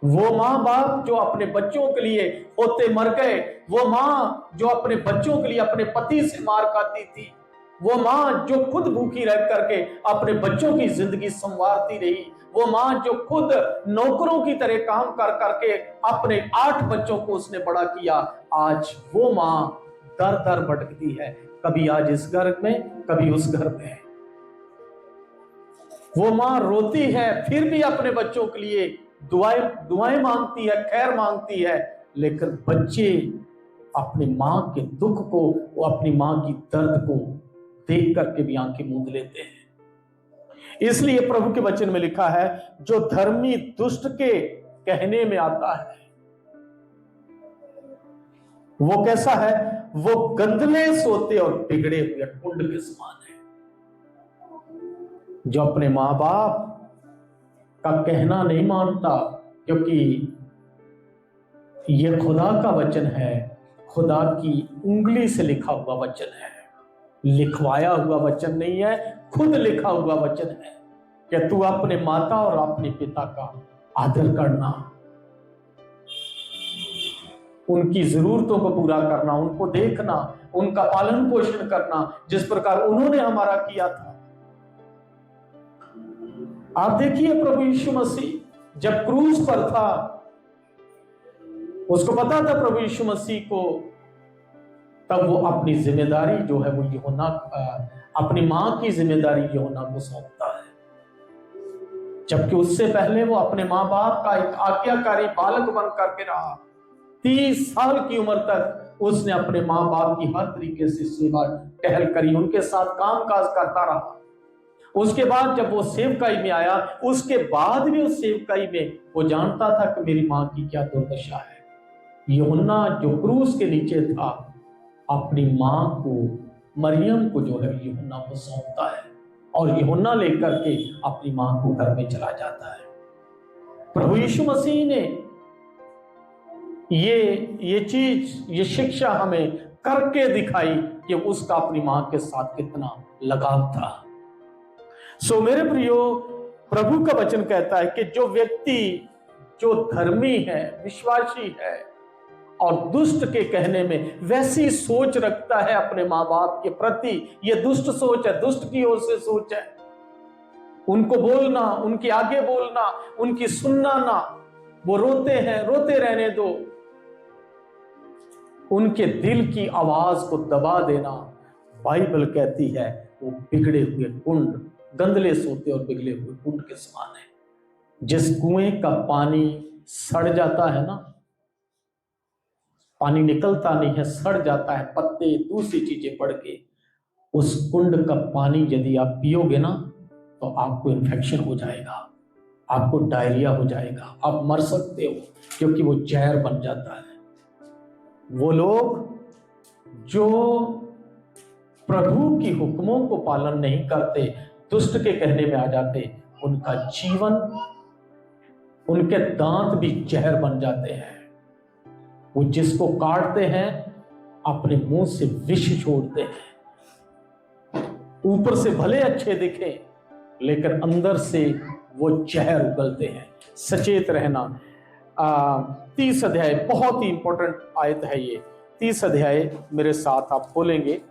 वो माँ बाप जो अपने बच्चों के लिए होते मर गए, वो माँ जो अपने बच्चों के लिए अपने पति से मार खाती थी, वो माँ जो खुद भूखी रह करके अपने बच्चों की जिंदगी संवारती रही, वो माँ जो खुद नौकरों की तरह काम कर करके अपने 8 बच्चों को उसने बड़ा किया, आज वो माँ दर दर भटकती है, कभी आज इस घर में, कभी उस घर में। वो माँ रोती है, फिर भी अपने बच्चों के लिए दुआएं मांगती है, खैर मांगती है, लेकिन बच्चे अपनी माँ के दुख को, वो अपनी माँ की दर्द को देख करके भी आंखें मूंद लेते हैं। इसलिए प्रभु के वचन में लिखा है, जो धर्मी दुष्ट के कहने में आता है वो कैसा है? वो गंदले सोते और बिगड़े हुए कुंड के समान है। जो अपने माँ बाप का कहना नहीं मानता, क्योंकि यह खुदा का वचन है, खुदा की उंगली से लिखा हुआ वचन है, लिखवाया हुआ वचन नहीं है, खुद लिखा हुआ वचन है कि तू अपने माता और अपने पिता का आदर करना, उनकी जरूरतों को पूरा करना, उनको देखना, उनका पालन पोषण करना, जिस प्रकार उन्होंने हमारा किया था। आप देखिए, प्रभु यीशु मसीह जब क्रूस पर था, उसको पता था प्रभु यीशु मसीह को, तब वो अपनी जिम्मेदारी जो है वो यूहन्ना, अपनी मां की जिम्मेदारी यूहन्ना को सौंपता है, जबकि उससे पहले वो अपने माँ बाप का एक आज्ञाकारी बालक बन करके रहा। 30 साल की उम्र तक उसने अपने माँ बाप की हर तरीके से सेवा टहल करी, उनके साथ काम काज करता रहा। उसके बाद जब वो सेवकाई में आया, उसके बाद भी उस सेवकाई में वो जानता था कि मेरी माँ की क्या दुर्दशा है। यूहन्ना जो क्रूस के नीचे था, अपनी माँ को, मरियम को जो है यूहन्ना को सौंपता है, और यूहन्ना लेकर के अपनी माँ को घर में चला जाता है। प्रभु यीशु मसीह ने ये चीज, ये शिक्षा हमें करके दिखाई कि उसका अपनी माँ के साथ कितना लगाव था। सो मेरे प्रियो, प्रभु का वचन कहता है कि जो व्यक्ति जो धर्मी है, विश्वासी है, और दुष्ट के कहने में वैसी सोच रखता है अपने माँ बाप के प्रति, ये दुष्ट सोच है, दुष्ट की ओर से सोच है। उनको बोलना, उनके आगे बोलना, उनकी सुनना ना, वो रोते हैं, रोते रहने दो, उनके दिल की आवाज को दबा देना, बाइबल कहती है वो बिगड़े हुए कुंड, गंदले सोते और बिगड़े हुए कुंड के समान है। जिस कुएं का पानी सड़ जाता है ना, पानी निकलता नहीं है, सड़ जाता है, पत्ते दूसरी चीजें पड़ के, उस कुंड का पानी यदि आप पियोगे ना तो आपको इन्फेक्शन हो जाएगा, आपको डायरिया हो जाएगा, आप मर सकते हो, क्योंकि वो जहर बन जाता है। वो लोग जो प्रभु की हुक्मों को पालन नहीं करते, दुष्ट के कहने में आ जाते, उनका जीवन उनके दांत भी जहर बन जाते हैं। वो जिसको काटते हैं अपने मुंह से विष छोड़ते हैं। ऊपर से भले अच्छे दिखे लेकिन अंदर से वो जहर उगलते हैं। सचेत रहना। 30 अध्याय बहुत ही इंपॉर्टेंट आयत है ये। 30 अध्याय मेरे साथ आप खोलेंगे,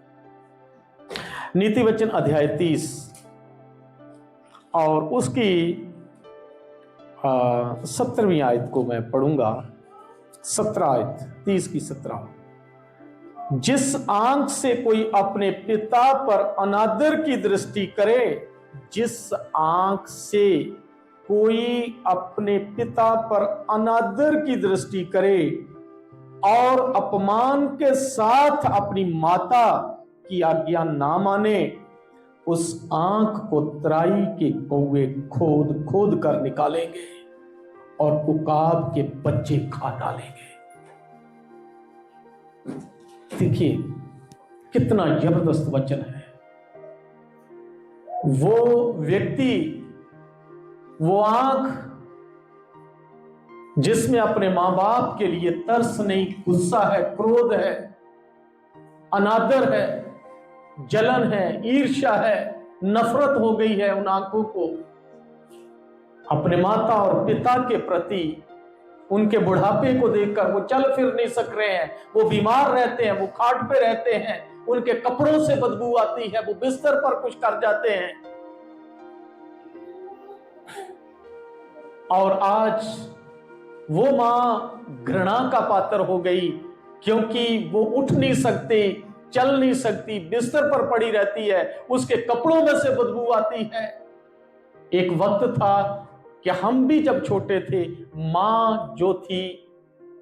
नीति वचन अध्याय 30 और उसकी 17वीं आयत को मैं पढ़ूंगा। 17 आयत, 30 की 17। जिस आंख से कोई अपने पिता पर अनादर की दृष्टि करे, जिस आंख से कोई अपने पिता पर अनादर की दृष्टि करे और अपमान के साथ अपनी माता की आज्ञा ना माने, उस आंख को तराई के कौवे खोद खोद कर निकालेंगे और उकाब के बच्चे खा डालेंगे। देखिए कितना जबरदस्त वचन है। वो व्यक्ति, वो आंख जिसमें अपने मां बाप के लिए तरस नहीं, गुस्सा है, क्रोध है, अनादर है, जलन है, ईर्ष्या है, नफरत हो गई है उन आंखों को अपने माता और पिता के प्रति। उनके बुढ़ापे को देखकर वो चल फिर नहीं सक रहे हैं, वो बीमार रहते हैं, वो खाट पे रहते हैं, उनके कपड़ों से बदबू आती है, वो बिस्तर पर कुछ कर जाते हैं। और आज वो मां घृणा का पात्र हो गई क्योंकि वो उठ नहीं सकती, चल नहीं सकती, बिस्तर पर पड़ी रहती है, उसके कपड़ों में से बदबू आती है। एक वक्त था कि हम भी जब छोटे थे, मां जो थी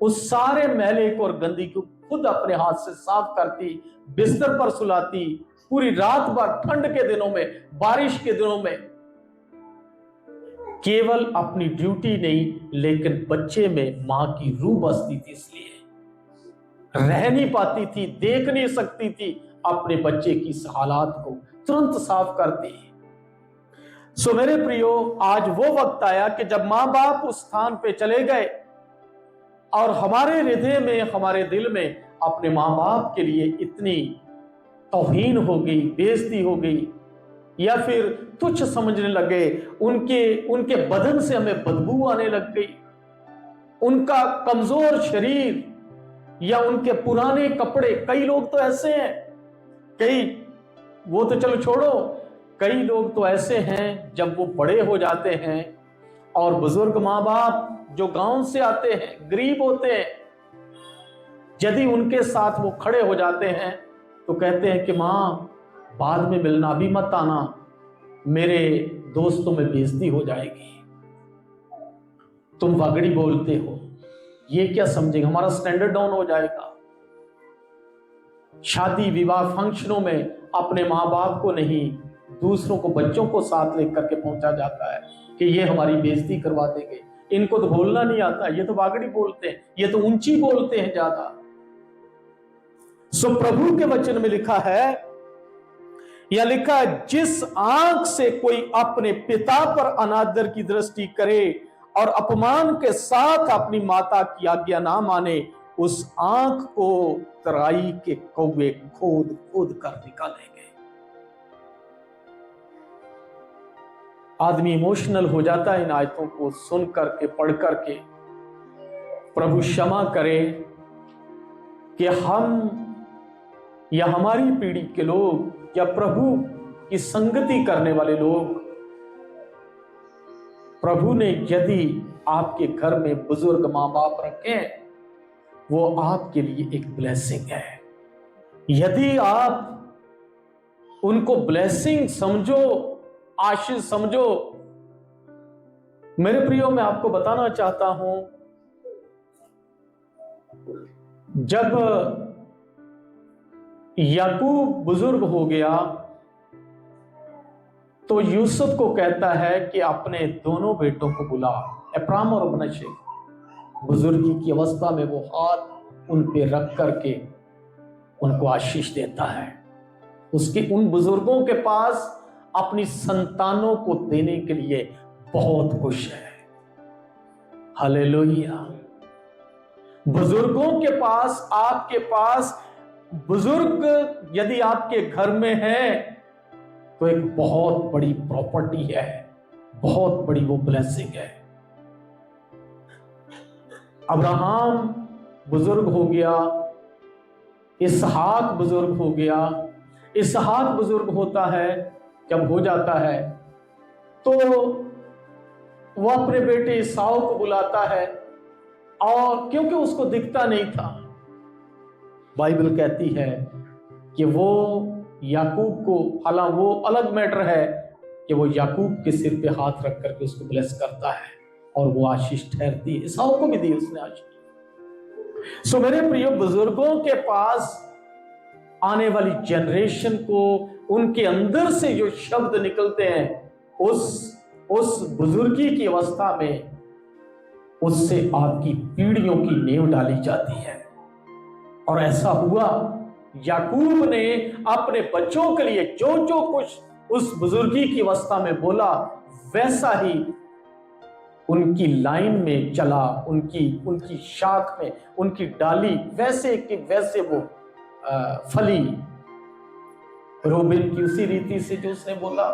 उस सारे मैले को और गंदगी को खुद अपने हाथ से साफ करती, बिस्तर पर सुलाती, पूरी रात भर ठंड के दिनों में, बारिश के दिनों में, केवल अपनी ड्यूटी नहीं लेकिन बच्चे में मां की रूह बसती थी, इसलिए रह नहीं पाती थी, देख नहीं सकती थी अपने बच्चे की इस हालात को, तुरंत साफ करती। सो मेरे प्रियो, आज वो वक्त आया कि जब मां बाप उस स्थान पे चले गए और हमारे हृदय में, हमारे दिल में अपने मां बाप के लिए इतनी तौहीन हो गई, बेइज्जती हो गई, या फिर तुच्छ समझने लगे, उनके बदन से हमें बदबू आने लग गई, उनका कमजोर शरीर या उनके पुराने कपड़े। कई लोग तो ऐसे हैं, वो तो चलो छोड़ो, कई लोग तो ऐसे हैं जब वो बड़े हो जाते हैं और बुजुर्ग मां बाप जो गांव से आते हैं, गरीब होते हैं, यदि उनके साथ वो खड़े हो जाते हैं तो कहते हैं कि मां बाद में मिलना, अभी मत आना, मेरे दोस्तों में बेइज्जती हो जाएगी, तुम वगड़ी बोलते हो, ये क्या समझेंगे, हमारा स्टैंडर्ड डाउन हो जाएगा। शादी विवाह फंक्शनों में अपने मां बाप को नहीं, दूसरों को, बच्चों को साथ लेकर के पहुंचा जाता है कि ये हमारी बेइज्जती करवा देंगे, इनको तो बोलना नहीं आता, ये तो वागड़ी बोलते हैं, ये तो ऊंची बोलते हैं ज्यादा। सो प्रभु के वचन में लिखा है, या लिखा है, जिस आंख से कोई अपने पिता पर अनादर की दृष्टि करे और अपमान के साथ अपनी माता की आज्ञा ना माने, उस आंख को तराई के कौवे खोद खोद कर निकालेंगे। आदमी इमोशनल हो जाता है इन आयतों को सुन करके, पढ़ करके। प्रभु क्षमा करे कि हम या हमारी पीढ़ी के लोग या प्रभु की संगति करने वाले लोग, प्रभु ने यदि आपके घर में बुजुर्ग मां बाप रखे, वो आपके लिए एक ब्लेसिंग है। यदि आप उनको ब्लेसिंग समझो, आशीष समझो। मेरे प्रियो, मैं आपको बताना चाहता हूं, जब याकूब बुजुर्ग हो गया तो यूसुफ को कहता है कि अपने दोनों बेटों को बुला, एफ्राम और मनश्शे। बुजुर्गी की अवस्था में वो हाथ उन पे रख करके उनको आशीष देता है। उसके उन बुजुर्गों के पास अपनी संतानों को देने के लिए बहुत खुश है। हालेलुया। बुजुर्गों के पास, आपके पास बुजुर्ग यदि आपके घर में है तो एक बहुत बड़ी प्रॉपर्टी है, बहुत बड़ी वो ब्लेसिंग है। अब्राहम बुजुर्ग हो गया, इसहाक बुजुर्ग हो गया। इसहाक बुजुर्ग होता है, जब हो जाता है तो वो अपने बेटे ईसाऊ को बुलाता है, और क्योंकि उसको दिखता नहीं था, बाइबल कहती है कि वो याकूब को, हालांकि वो अलग मैटर है कि वो याकूब के सिर पे हाथ रख करके उसको ब्लेस करता है और वो आशीष ठहरती है। ईसाऊ को भी दी उसने आशीष। सो मेरे प्रिय, बुजुर्गों के पास आने वाली जनरेशन को, उनके अंदर से जो शब्द निकलते हैं, उस बुजुर्गी की अवस्था में उससे आपकी पीढ़ियों की नींव डाली जाती है। और ऐसा हुआ, याकूब ने अपने बच्चों के लिए जो जो कुछ उस बुजुर्गी की अवस्था में बोला, वैसा ही उनकी लाइन में चला, उनकी शाख में, उनकी डाली वैसे कि वैसे वो फली। रोबिन की उसी रीति से जो उसने बोला,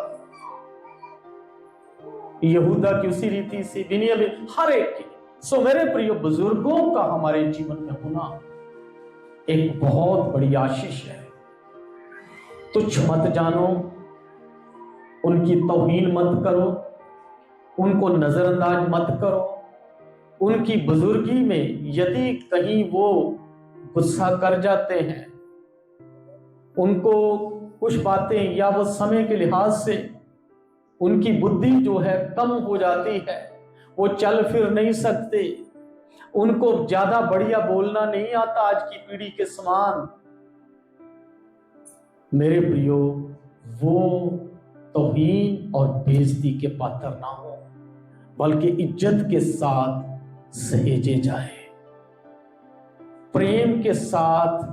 यहूदा की उसी रीति से, बिन्यामीन, हर एक की। सो मेरे प्रिय, बुजुर्गों का हमारे जीवन में होना एक बहुत बड़ी आशीष है। तुच्छ मत जानो, उनकी तौहीन मत करो, उनको नजरअंदाज मत करो। उनकी बुजुर्गी में यदि कहीं वो गुस्सा कर जाते हैं, उनको कुछ बातें या वो समय के लिहाज से उनकी बुद्धि जो है कम हो जाती है, वो चल फिर नहीं सकते, उनको ज्यादा बढ़िया बोलना नहीं आता आज की पीढ़ी के समान, मेरे प्रियो, वो तौहीन और बेइज्जती के पात्र ना हो, बल्कि इज्जत के साथ सहेजे जाए, प्रेम के साथ,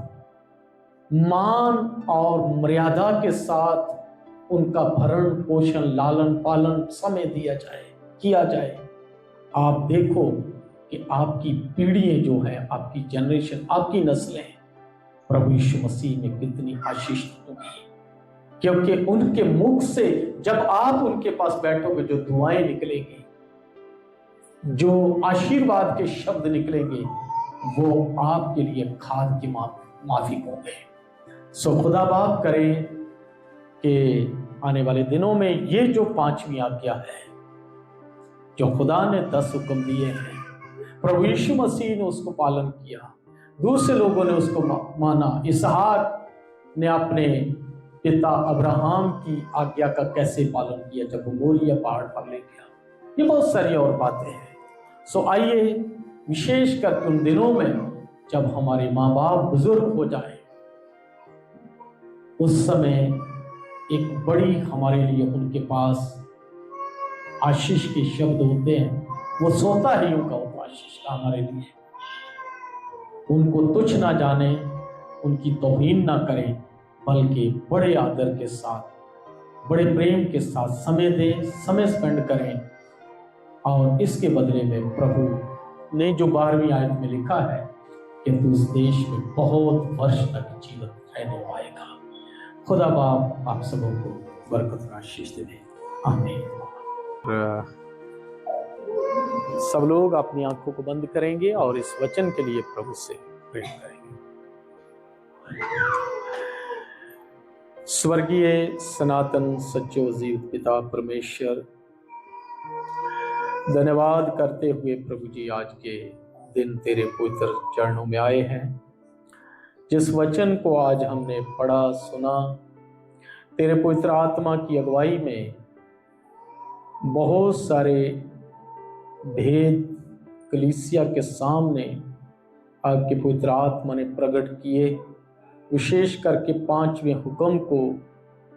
मान और मर्यादा के साथ उनका भरण पोषण, लालन पालन समय दिया जाए, किया जाए। आप देखो कि आपकी पीढ़ी जो है, आपकी जनरेशन, आपकी नस्लें प्रभु यीशु मसीह में कितनी आशीषित होगी, क्योंकि उनके मुख से जब आप उनके पास बैठोगे, जो दुआएं निकलेंगी, जो आशीर्वाद के शब्द निकलेंगे, वो आपके लिए खाद की माफिक होंगे। सो खुदा बाप करे कि आने वाले दिनों में ये जो 5वीं आज्ञा है, जो खुदा ने 10 हुक्म दिए हैं, प्रभु यीशु मसीह ने उसको पालन किया, दूसरे लोगों ने उसको माना। इसहाक ने अपने पिता अब्राहम की आज्ञा का कैसे पालन किया जब वो मोरिया पहाड़ पर ले गया, ये बहुत सारी और बातें हैं। सो आइए, विशेष करके उन दिनों में जब हमारे माँ बाप बुजुर्ग हो जाए, उस समय एक बड़ी हमारे लिए उनके पास आशीष के शब्द होते हैं। वो सोता ही उनका होता आशीष का हमारे लिए। उनको तुच्छ ना जाने, उनकी तौहीन ना करें, बल्कि बड़े आदर के साथ, बड़े प्रेम के साथ समय दें, समय स्पेंड करें। और इसके बदले में प्रभु ने जो 12वीं आयत में लिखा है कि तू उस देश में बहुत वर्ष तक जीवित रहने पाएगा। खुदा बाप आप सबों को बरकत और आशीष दे। आमीन। सब लोग अपनी आंखों को बंद करेंगे और इस वचन के लिए प्रभु से प्रेम करेंगे। स्वर्गीय सनातन सच्चे जीवित पिता परमेश्वर, धन्यवाद करते हुए प्रभु जी आज के दिन तेरे पवित्र चरणों में आए हैं। जिस वचन को आज हमने पढ़ा सुना, तेरे पवित्र आत्मा की अगुवाई में बहुत सारे भेद कलीसिया के सामने आपके पवित्र आत्मा ने प्रकट किए, विशेष करके 5वें हुक्म को,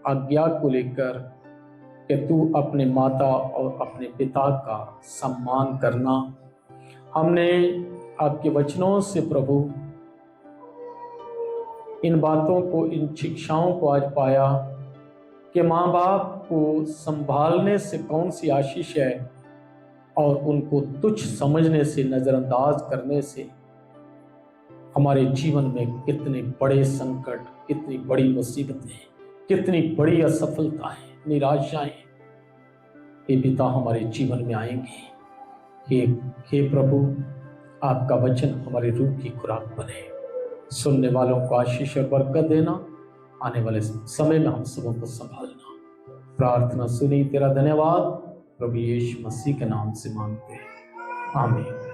आज्ञा को लेकर कि तू अपने माता और अपने पिता का सम्मान करना। हमने आपके वचनों से प्रभु इन बातों को, इन शिक्षाओं को आज पाया कि माँ बाप को संभालने से कौन सी आशीष है और उनको तुच्छ समझने से, नजरअंदाज करने से हमारे जीवन में कितने बड़े संकट, कितनी बड़ी मुसीबतें, कितनी बड़ी असफलताएं, निराशाएं ये पिता हमारे जीवन में आएंगे। हे प्रभु, आपका वचन हमारी रूह की खुराक बने। सुनने वालों को आशीष और बरकत देना, आने वाले समय में हम सबों को संभालना। प्रार्थना सुनी, तेरा धन्यवाद प्रभु यीशु मसीह के नाम से मांगते हैं, आमीन।